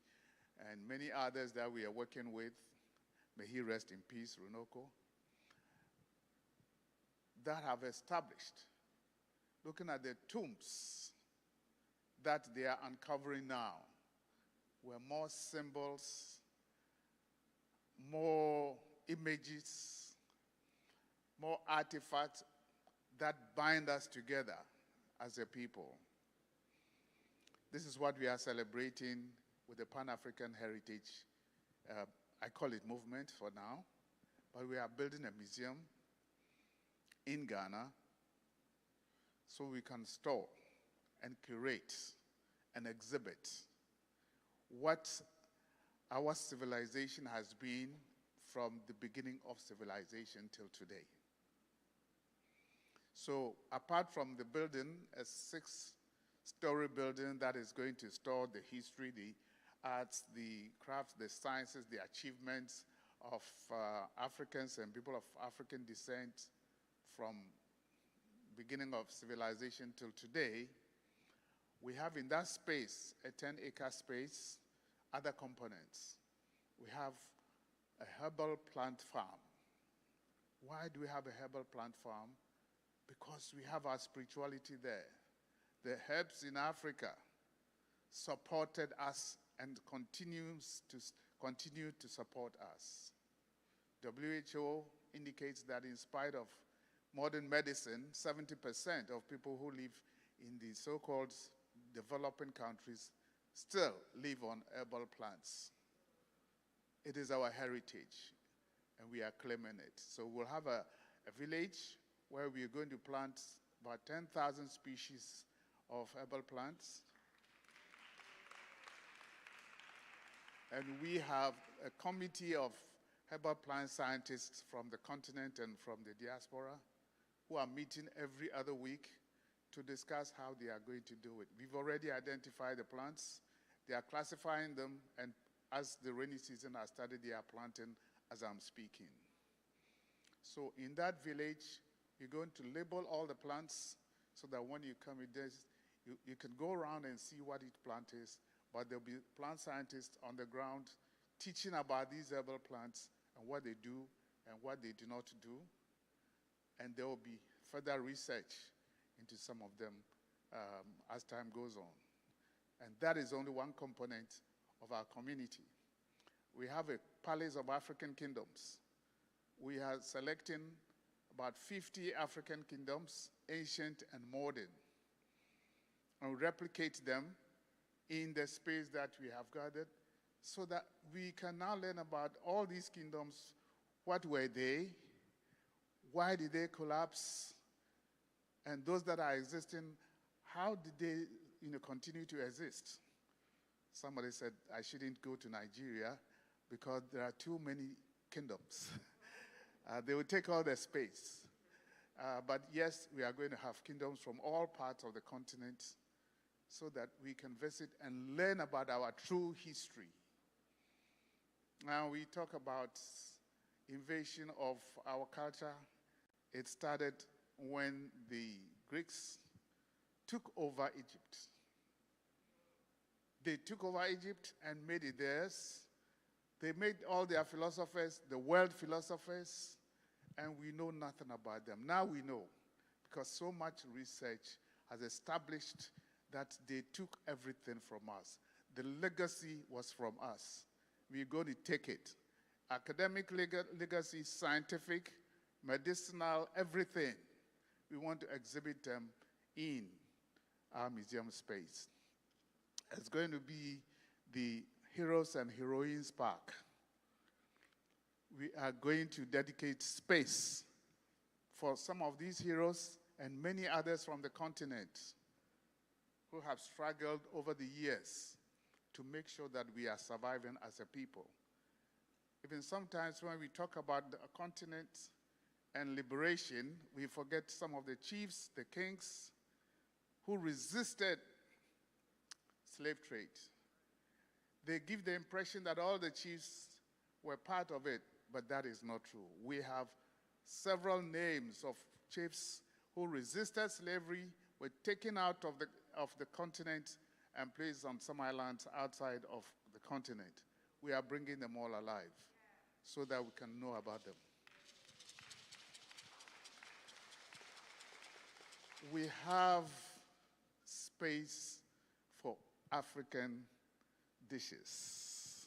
and many others that we are working with. May he rest in peace, Runoko, that have established, looking at the tombs that they are uncovering now, were more symbols, more images, more artifacts that bind us together as a people. This is what we are celebrating with the Pan-African Heritage, I call it movement for now, but we are building a museum in Ghana so we can store and curate and exhibit what our civilization has been from the beginning of civilization till today. So apart from the building, a 6-story building that is going to store the history, the arts, the crafts, the sciences, the achievements of Africans and people of African descent from beginning of civilization till today, we have in that space, a 10-acre space, other components. We have a herbal plant farm. Why do we have a herbal plant farm? Because we have our spirituality there. The herbs in Africa supported us and continue to support us. WHO indicates that in spite of modern medicine, 70% of people who live in the so-called developing countries still live on herbal plants. It is our heritage, and we are claiming it. So we'll have a village where we are going to plant about 10,000 species of herbal plants. And we have a committee of herbal plant scientists from the continent and from the diaspora who are meeting every other week to discuss how they are going to do it. We've already identified the plants. They are classifying them, and as the rainy season has started, they are planting as I'm speaking. So in that village, you're going to label all the plants so that when you come in this, you can go around and see what each plant is, but there'll be plant scientists on the ground teaching about these herbal plants and what they do and what they do not do. And there will be further research into some of them as time goes on. And that is only one component of our community. We have a Palace of African Kingdoms. We are selecting about 50 African kingdoms, ancient and modern, and replicate them in the space that we have gathered so that we can now learn about all these kingdoms. What were they? Why did they collapse? And those that are existing, how did they continue to exist? Somebody said I shouldn't go to Nigeria because there are too many kingdoms. They will take all the space. But yes, we are going to have kingdoms from all parts of the continent so that we can visit and learn about our true history. Now we talk about invasion of our culture. It started when the Greeks took over Egypt. They took over Egypt and made it theirs. They made all their philosophers, the world philosophers, and we know nothing about them. Now we know, because so much research has established that they took everything from us. The legacy was from us. We're going to take it. Academic legacy, scientific, medicinal, everything. We want to exhibit them in our museum space. It's going to be the Heroes and Heroines Park. We are going to dedicate space for some of these heroes and many others from the continent who have struggled over the years to make sure that we are surviving as a people. Even sometimes when we talk about the continent and liberation, we forget some of the chiefs, the kings, who resisted slave trade. They give the impression that all the chiefs were part of it, but that is not true. We have several names of chiefs who resisted slavery, were taken out of the continent and placed on some islands outside of the continent. We are bringing them all alive so that we can know about them. We have space for African dishes.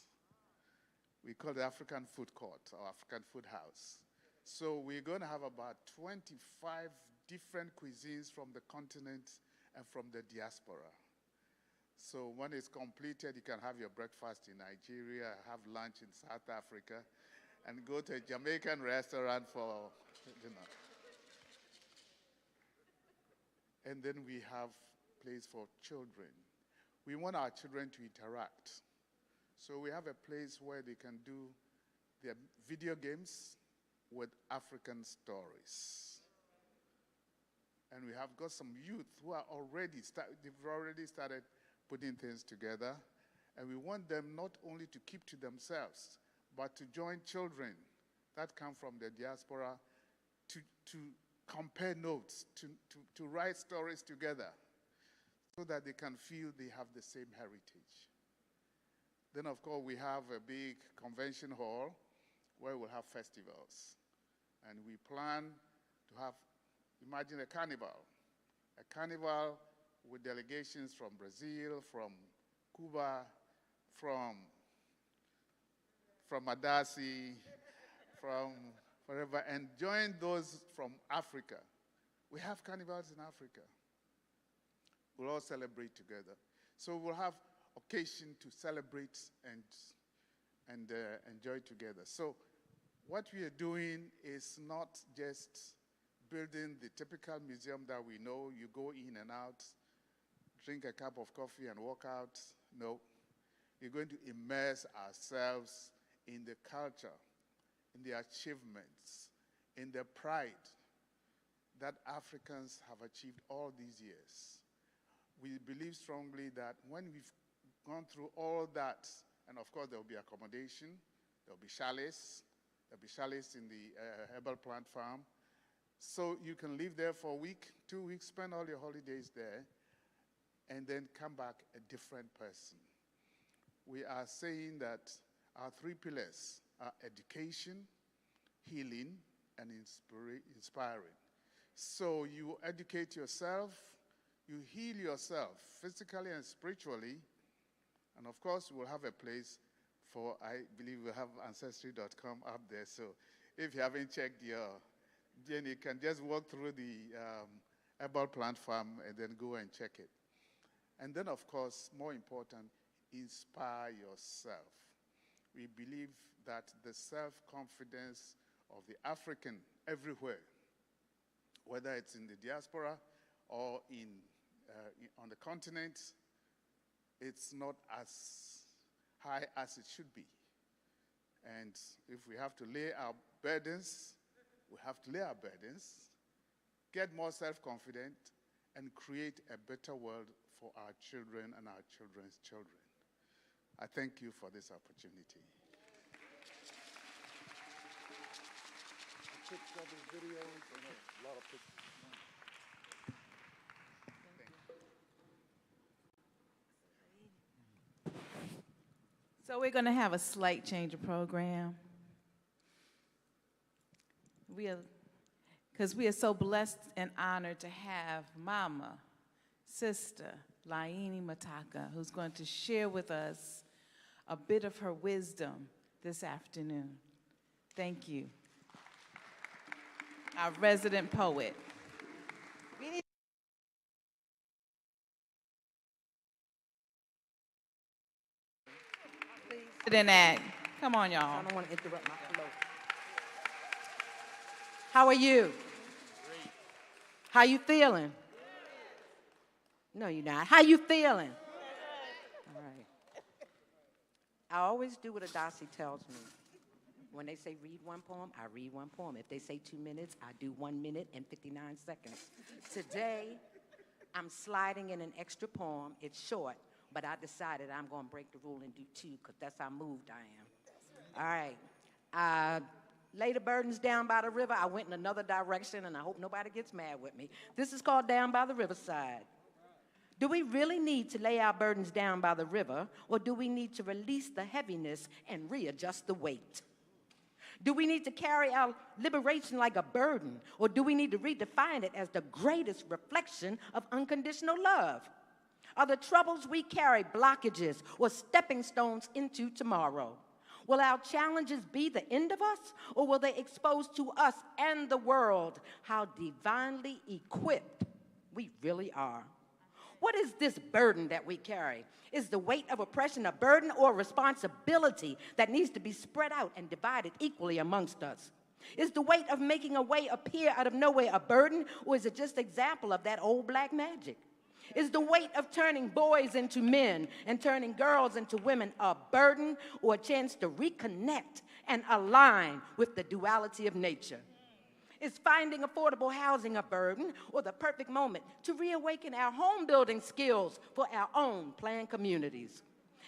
We call it African Food Court or African Food House. So we're going to have about 25 different cuisines from the continent and from the diaspora. So when it's completed, you can have your breakfast in Nigeria, have lunch in South Africa, and go to a Jamaican restaurant for dinner. And then we have place for children. We want our children to interact. So we have a place where they can do their video games with African stories. And we have got some youth who are they've already started putting things together. And we want them not only to keep to themselves, but to join children that come from the diaspora to compare notes, to write stories together so that they can feel they have the same heritage. Then, of course, we have a big convention hall where we'll have festivals. And we plan to have, imagine a carnival with delegations from Brazil, from Cuba, from ADACI, from wherever, and join those from Africa. We have carnivals in Africa. We'll all celebrate together. So we'll have occasion to celebrate and enjoy together. So what we are doing is not just building the typical museum that we know. You go in and out, drink a cup of coffee and walk out. No. We're going to immerse ourselves in the culture, in the achievements, in the pride that Africans have achieved all these years. We believe strongly that when we've gone through all that, and of course there will be accommodation, there will be chalets in the herbal plant farm, so you can live there for a week, 2 weeks, spend all your holidays there, and then come back a different person. We are saying that our 3 pillars are education, healing, and inspiring. So you educate yourself, you heal yourself physically and spiritually, and of course we'll have a place for, I believe we'll have Ancestral.com up there, so if you haven't checked then you can just walk through the herbal plant farm and then go and check it. And then of course, more important, inspire yourself. We believe that the self-confidence of the African everywhere, whether it's in the diaspora or on the continent, it's not as high as it should be. And if we have to lay our burdens, we have to lay our burdens, get more self-confident, and create a better world for our children and our children's children. I thank you for this opportunity. I took several videos and a lot of pictures. So we're going to have a slight change of program. Because we are so blessed and honored to have Mama, Sister Laini Mataka, who's going to share with us a bit of her wisdom this afternoon. Thank you. Our resident poet. Didn't act. Come on, y'all. I don't want to interrupt my flow. How are you? How you feeling? No, you're not. How you feeling? All right. I always do what ADACI tells me. When they say read one poem, I read one poem. If they say 2 minutes, I do 1 minute and 59 seconds. Today, I'm sliding in an extra poem. It's short, but I decided I'm going to break the rule and do 2 because that's how moved I am. All right. Lay the burdens down by the river. I went in another direction, and I hope nobody gets mad with me. This is called Down by the Riverside. Do we really need to lay our burdens down by the river, or do we need to release the heaviness and readjust the weight? Do we need to carry our liberation like a burden, or do we need to redefine it as the greatest reflection of unconditional love? Are the troubles we carry blockages or stepping stones into tomorrow? Will our challenges be the end of us, or will they expose to us and the world how divinely equipped we really are? What is this burden that we carry? Is the weight of oppression a burden or a responsibility that needs to be spread out and divided equally amongst us? Is the weight of making a way appear out of nowhere a burden, or is it just an example of that old black magic? Is the weight of turning boys into men and turning girls into women a burden, or a chance to reconnect and align with the duality of nature? Is finding affordable housing a burden, or the perfect moment to reawaken our home building skills for our own planned communities?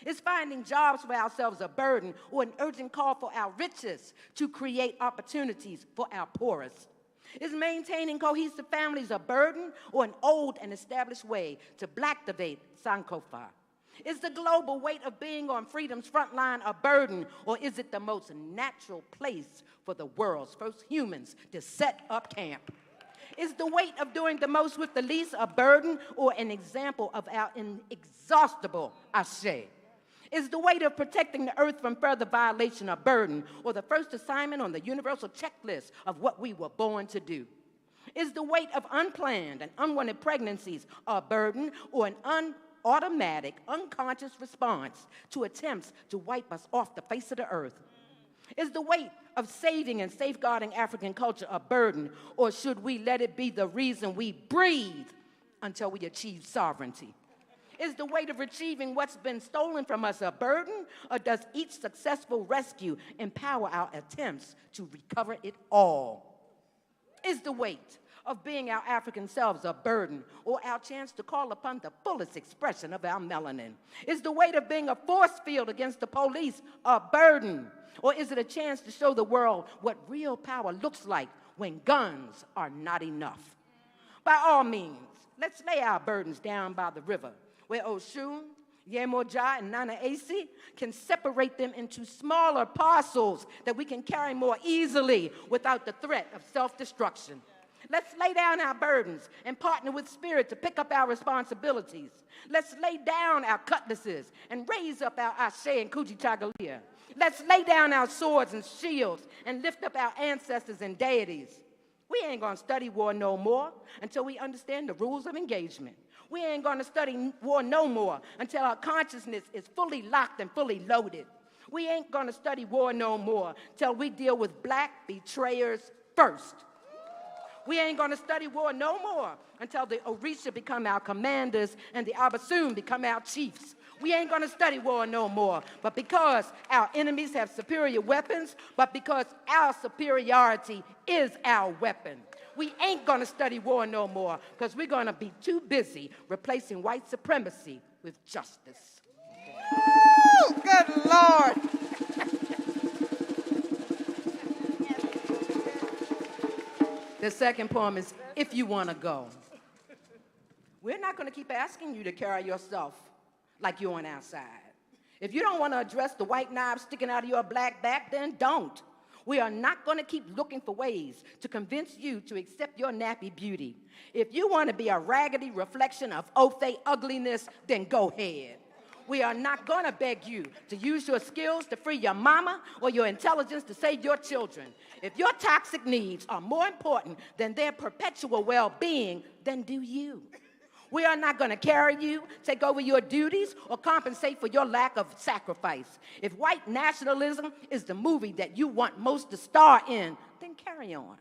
Is finding jobs for ourselves a burden, or an urgent call for our richest to create opportunities for our poorest? Is maintaining cohesive families a burden, or an old and established way to blacktivate Sankofa? Is the global weight of being on freedom's front line a burden, or is it the most natural place for the world's first humans to set up camp? Is the weight of doing the most with the least a burden, or an example of our inexhaustible ashe? Is the weight of protecting the earth from further violation a burden, or the first assignment on the universal checklist of what we were born to do? Is the weight of unplanned and unwanted pregnancies a burden, or an automatic, unconscious response to attempts to wipe us off the face of the earth? Is the weight of saving and safeguarding African culture a burden, or should we let it be the reason we breathe until we achieve sovereignty? Is the weight of retrieving what's been stolen from us a burden, or does each successful rescue empower our attempts to recover it all? Is the weight of being our African selves a burden, or our chance to call upon the fullest expression of our melanin? Is the weight of being a force field against the police a burden, or is it a chance to show the world what real power looks like when guns are not enough? By all means, let's lay our burdens down by the river, where Oshun, Yemoja, and ADACI can separate them into smaller parcels that we can carry more easily without the threat of self-destruction. Let's lay down our burdens and partner with Spirit to pick up our responsibilities. Let's lay down our cutlasses and raise up our ashe and kujichagulia. Let's lay down our swords and shields and lift up our ancestors and deities. We ain't gonna study war no more until we understand the rules of engagement. We ain't gonna study war no more until our consciousness is fully locked and fully loaded. We ain't gonna study war no more till we deal with black betrayers first. We ain't gonna study war no more until the Orisha become our commanders and the Abasoon become our chiefs. We ain't gonna study war no more, but because our enemies have superior weapons, but because our superiority is our weapon. We ain't gonna study war no more, because we're gonna be too busy replacing white supremacy with justice. Woo! Good Lord. The second poem is If You Wanna Go. We're not gonna keep asking you to carry yourself like you're on our side. If you don't want to address the white knife sticking out of your black back, then don't. We are not going to keep looking for ways to convince you to accept your nappy beauty. If you want to be a raggedy reflection of Othe ugliness, then go ahead. We are not going to beg you to use your skills to free your mama or your intelligence to save your children. If your toxic needs are more important than their perpetual well-being, then do you. We are not going to carry you, take over your duties, or compensate for your lack of sacrifice. If white nationalism is the movie that you want most to star in, then carry on.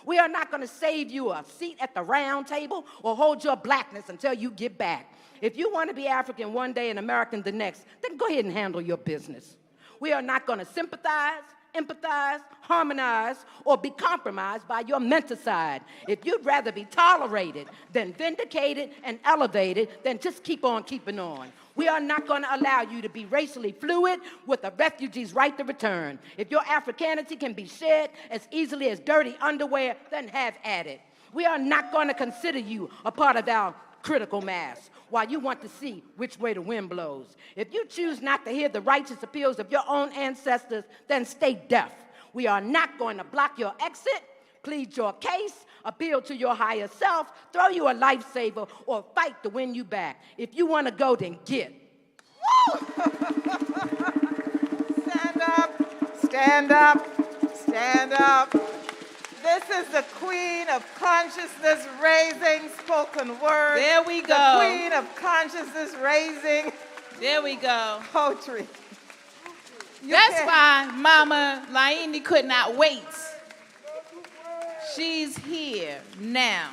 We are not going to save you a seat at the round table or hold your blackness until you get back. If you want to be African one day and American the next, then go ahead and handle your business. We are not going to sympathize, empathize, harmonize, or be compromised by your menticide. If you'd rather be tolerated than vindicated and elevated, then just keep on keeping on. We are not going to allow you to be racially fluid with a refugee's right to return. If your Africanity can be shed as easily as dirty underwear, then have at it. We are not going to consider you a part of our critical mass while you want to see which way the wind blows. If you choose not to hear the righteous appeals of your own ancestors, then stay deaf. We are not going to block your exit, plead your case, appeal to your higher self, throw you a lifesaver, or fight to win you back. If you want to go, then get. Stand up, stand up, stand up. This is the queen of consciousness raising spoken word. There we go. The queen of consciousness raising There we go. poetry. That's why Mama Laini could not wait. She's here now.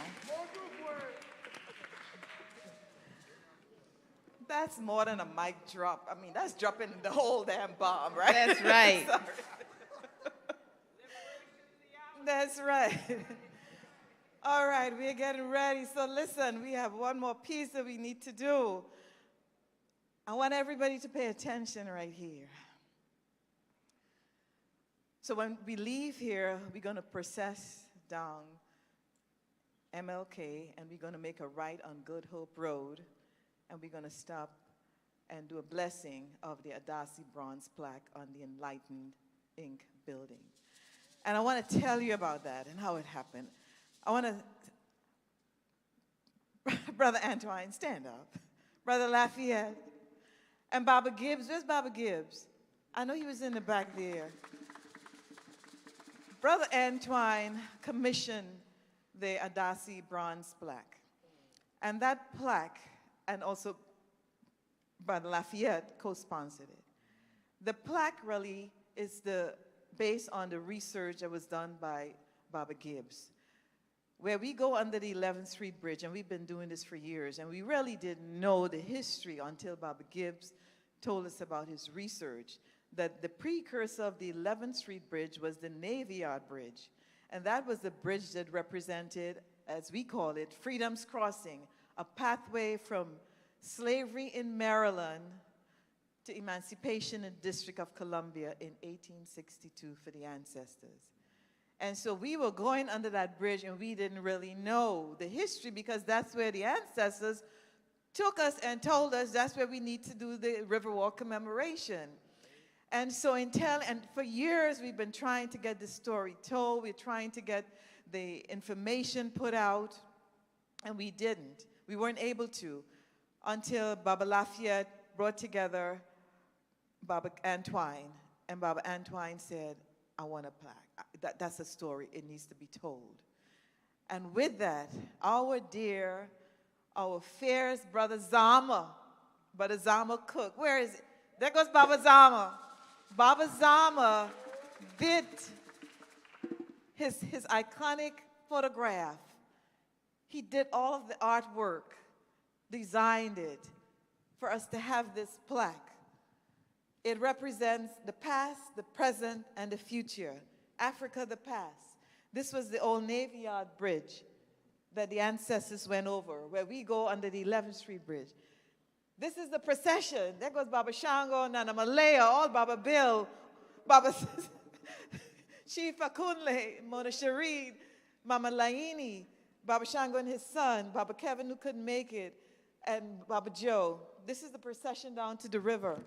That's more than a mic drop. I mean, that's dropping the whole damn bomb, right? That's right. Sorry. That's right. All right, we're getting ready. So listen, we have one more piece that we need to do. I want everybody to pay attention right here. So when we leave here, we're going to process down MLK, and we're going to make a right on Good Hope Road, and we're going to stop and do a blessing of the ADACI bronze plaque on the Enlightened Inc. building. And I want to tell you about that and how it happened. I want to, Brother Antoine, stand up. Brother Lafayette. And Baba Gibbs, where's Baba Gibbs? I know he was in the back there. Brother Antoine commissioned the ADACI bronze plaque. And that plaque, and also Brother Lafayette co-sponsored it. The plaque really is based on the research that was done by Baba Gibbs, where we go under the 11th Street Bridge, and we've been doing this for years, and we really didn't know the history until Baba Gibbs told us about his research, that the precursor of the 11th Street Bridge was the Navy Yard Bridge, and that was the bridge that represented, as we call it, Freedom's Crossing, a pathway from slavery in Maryland to emancipation in the District of Columbia in 1862 for the ancestors. And so we were going under that bridge, and we didn't really know the history, because that's where the ancestors took us and told us that's where we need to do the Riverwalk commemoration. And so and for years we've been trying to get the story told, we're trying to get the information put out, and we didn't. We weren't able to until Baba Lafayette brought together Baba Antoine, and Baba Antoine said, I want a plaque. That's a story, it needs to be told. And with that, our fierce Brother Zama Cook, where is it? There goes Baba Zama. Baba Zama did his iconic photograph. He did all of the artwork, designed it, for us to have this plaque. It represents the past, the present, and the future. Africa, the past. This was the old Navy Yard Bridge that the ancestors went over, where we go under the 11th Street Bridge. This is the procession. There goes Baba Shango, Nana Malaya, all Baba Bill, Baba Chief Akunle, Mona Sharid, Mama Laini, Baba Shango and his son, Baba Kevin who couldn't make it, and Baba Joe. This is the procession down to the river.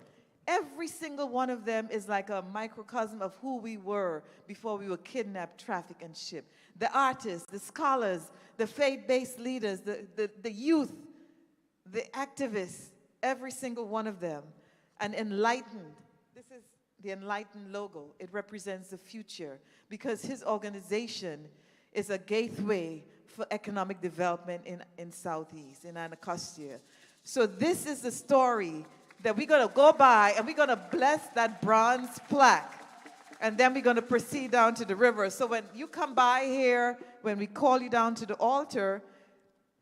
Every single one of them is like a microcosm of who we were before we were kidnapped, trafficked, and shipped. The artists, the scholars, the faith-based leaders, the youth, the activists, every single one of them. And enlightened. This is the enlightened logo. It represents the future because his organization is a gateway for economic development in Southeast, in Anacostia. So this is the story that we're going to go by, and we're going to bless that bronze plaque. And then we're going to proceed down to the river. So when you come by here, when we call you down to the altar,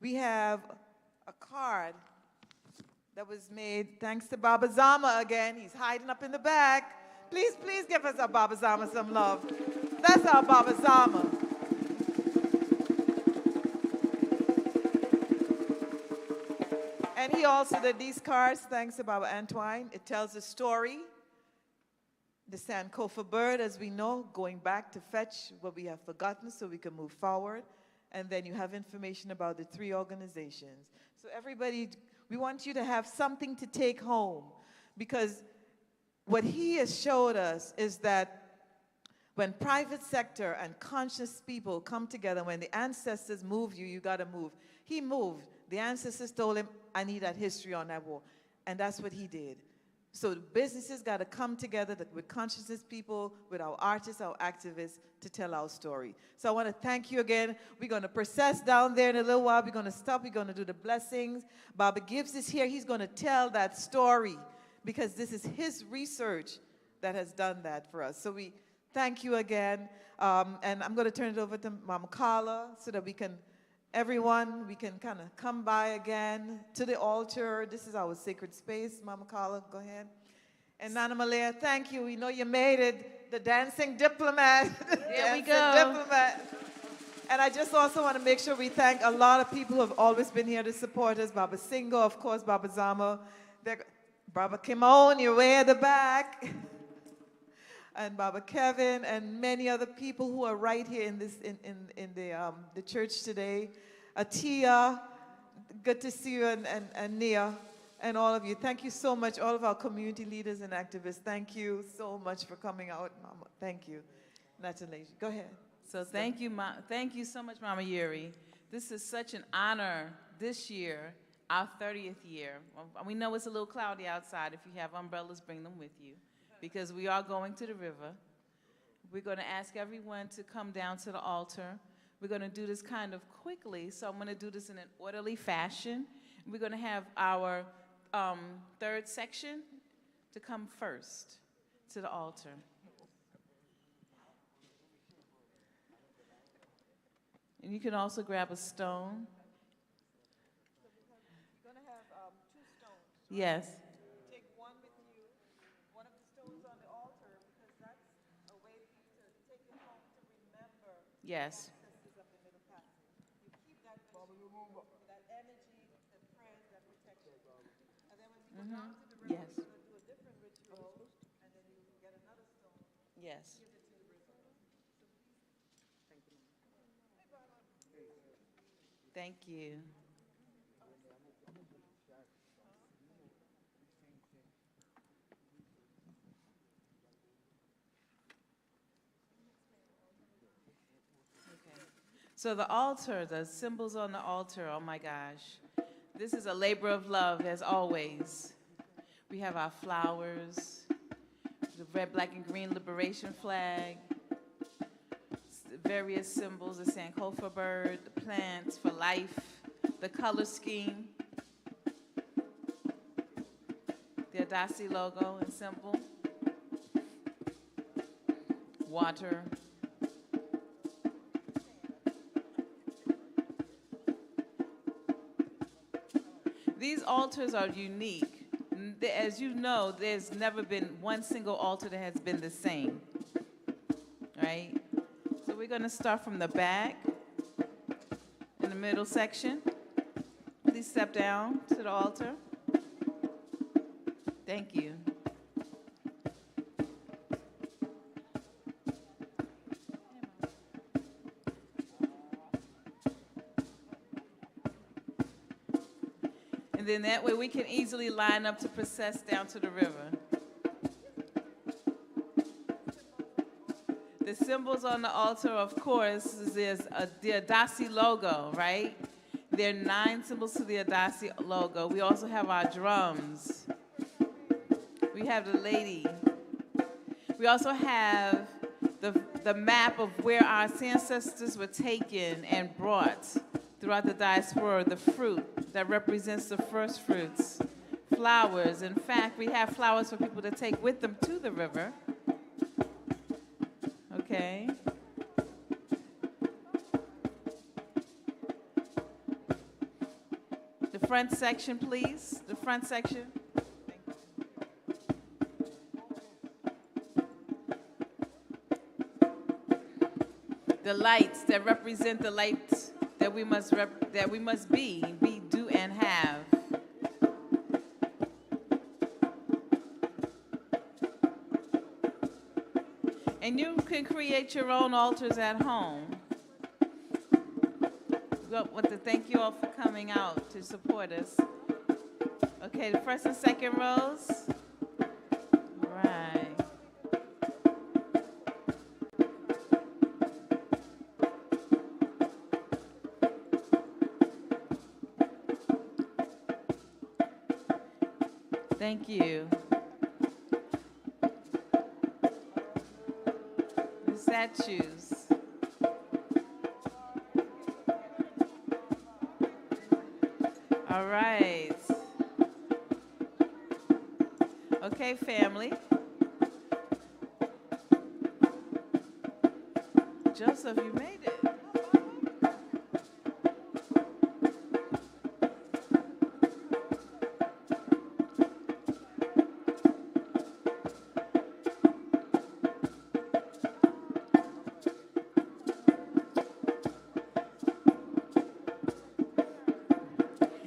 we have a card that was made thanks to Baba Zama again. He's hiding up in the back. Please, please give us our Baba Zama some love. That's our Baba Zama. And he also did these cards, thanks to Baba Antoine. It tells a story. The Sankofa bird, as we know, going back to fetch what we have forgotten so we can move forward. And then you have information about the 3 organizations. So everybody, we want you to have something to take home, because what he has showed us is that when private sector and conscious people come together, when the ancestors move you, you got to move. He moved. The ancestors told him, I need that history on that wall. And that's what he did. So businesses got to come together with consciousness people, with our artists, our activists, to tell our story. So I want to thank you again. We're going to process down there in a little while. We're going to stop. We're going to do the blessings. Baba Gibbs is here. He's going to tell that story because this is his research that has done that for us. So we thank you again. And I'm going to turn it over to Mama Carla so that we can, everyone, we can kind of come by again to the altar. This is our sacred space. Mama Carla, go ahead. And Nana Malaya, thank you. We know you made it. The dancing diplomat. There we go. Diplomat. And I just also want to make sure we thank a lot of people who have always been here to support us. Baba Singo, of course, Baba Zama. Baba Kimon, you're way at the back. And Baba Kevin, and many other people who are right here in this in the church today. Atia, good to see you, and Nia, and all of you. Thank you so much, all of our community leaders and activists. Thank you so much for coming out, Mama. Thank you. Nathalie, go ahead. So thank you so much, Mama Yuri. This is such an honor this year, our 30th year. We know it's a little cloudy outside. If you have umbrellas, bring them with you, because we are going to the river. We're going to ask everyone to come down to the altar. We're going to do this kind of quickly, so I'm going to do this in an orderly fashion. We're going to have our third section to come first to the altar. And you can also grab a stone. You're going to have 2 stones. Yes. Take one with you, one of the stones on the altar, because that's a way for you to take it home to remember Yes. ancestors of the Middle Passage. You keep that energy, that prayers, that protection. And then when you go down to the river, Yes. you're going to do a different ritual, and then you get another stone. Yes. Give it to the river. Thank you. So the altar, the symbols on the altar, oh my gosh. This is a labor of love, as always. We have our flowers, the red, black, and green liberation flag, various symbols, the Sankofa bird, the plants for life, the color scheme, the ADACI logo and symbol, water. These altars are unique as you know, there's never been one single altar that has been the same, right? So we're going to start from the back in the middle section. Please step down to the altar. Thank you. And then that way we can easily line up to process down to the river. The symbols on the altar, of course, is the ADACI logo, right? There are 9 symbols to the ADACI logo. We also have our drums. We have the lady. We also have the map of where our ancestors were taken and brought throughout the diaspora, the fruit that represents the first fruits, flowers. In fact, we have flowers for people to take with them to the river. Okay. The front section, please. The front section. The lights that represent the lights that we must be, do, and have. And you can create your own altars at home. We want to thank you all for coming out to support us. Okay, the first and second rows. Right. Thank you. The statues. All right. Okay, family. Joseph, you made it.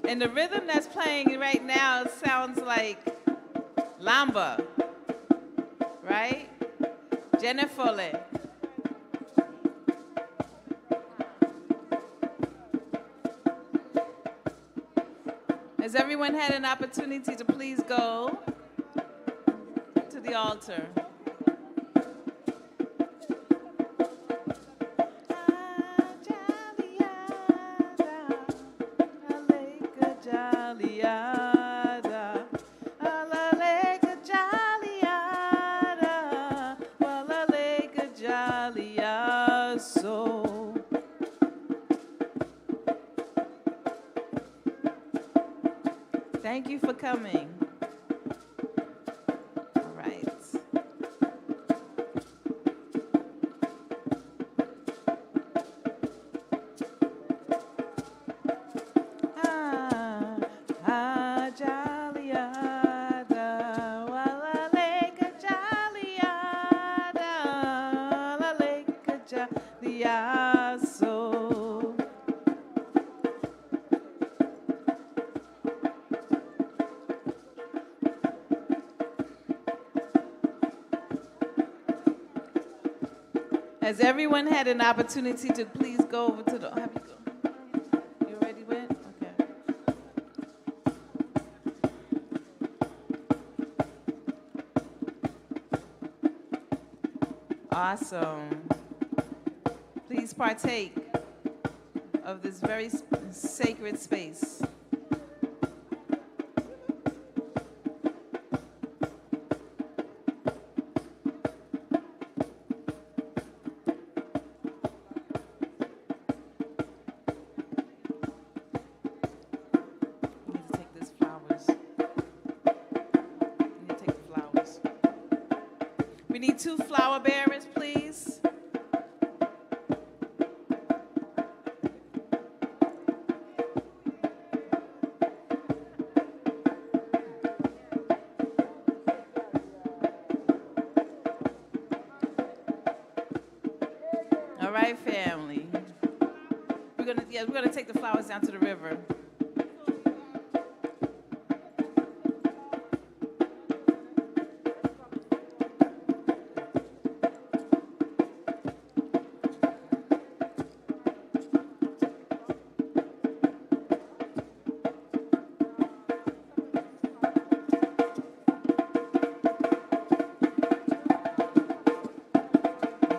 And the rhythm that's playing right now sounds like Lamba, right? Jennifer. Has everyone had an opportunity to please go to the altar? Thank you for coming. All right. Has everyone had an opportunity to please go over to the, have you go? You already went? Okay. Awesome. Please partake of this very sacred space. We need 2 flower bearers, please. All right, family. We're gonna take the flowers down to the river.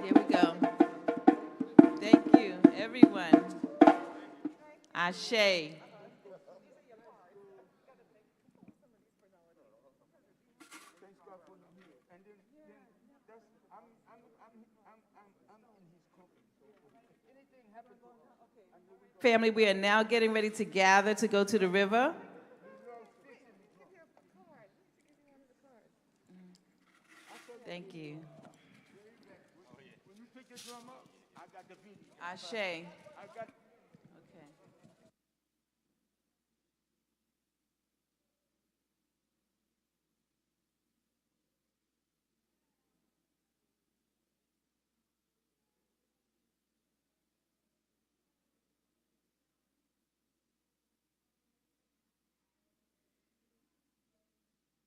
Here we go. Thank you, everyone. Ashe. Family, we are now getting ready to gather to go to the river. Thank you. Ashe.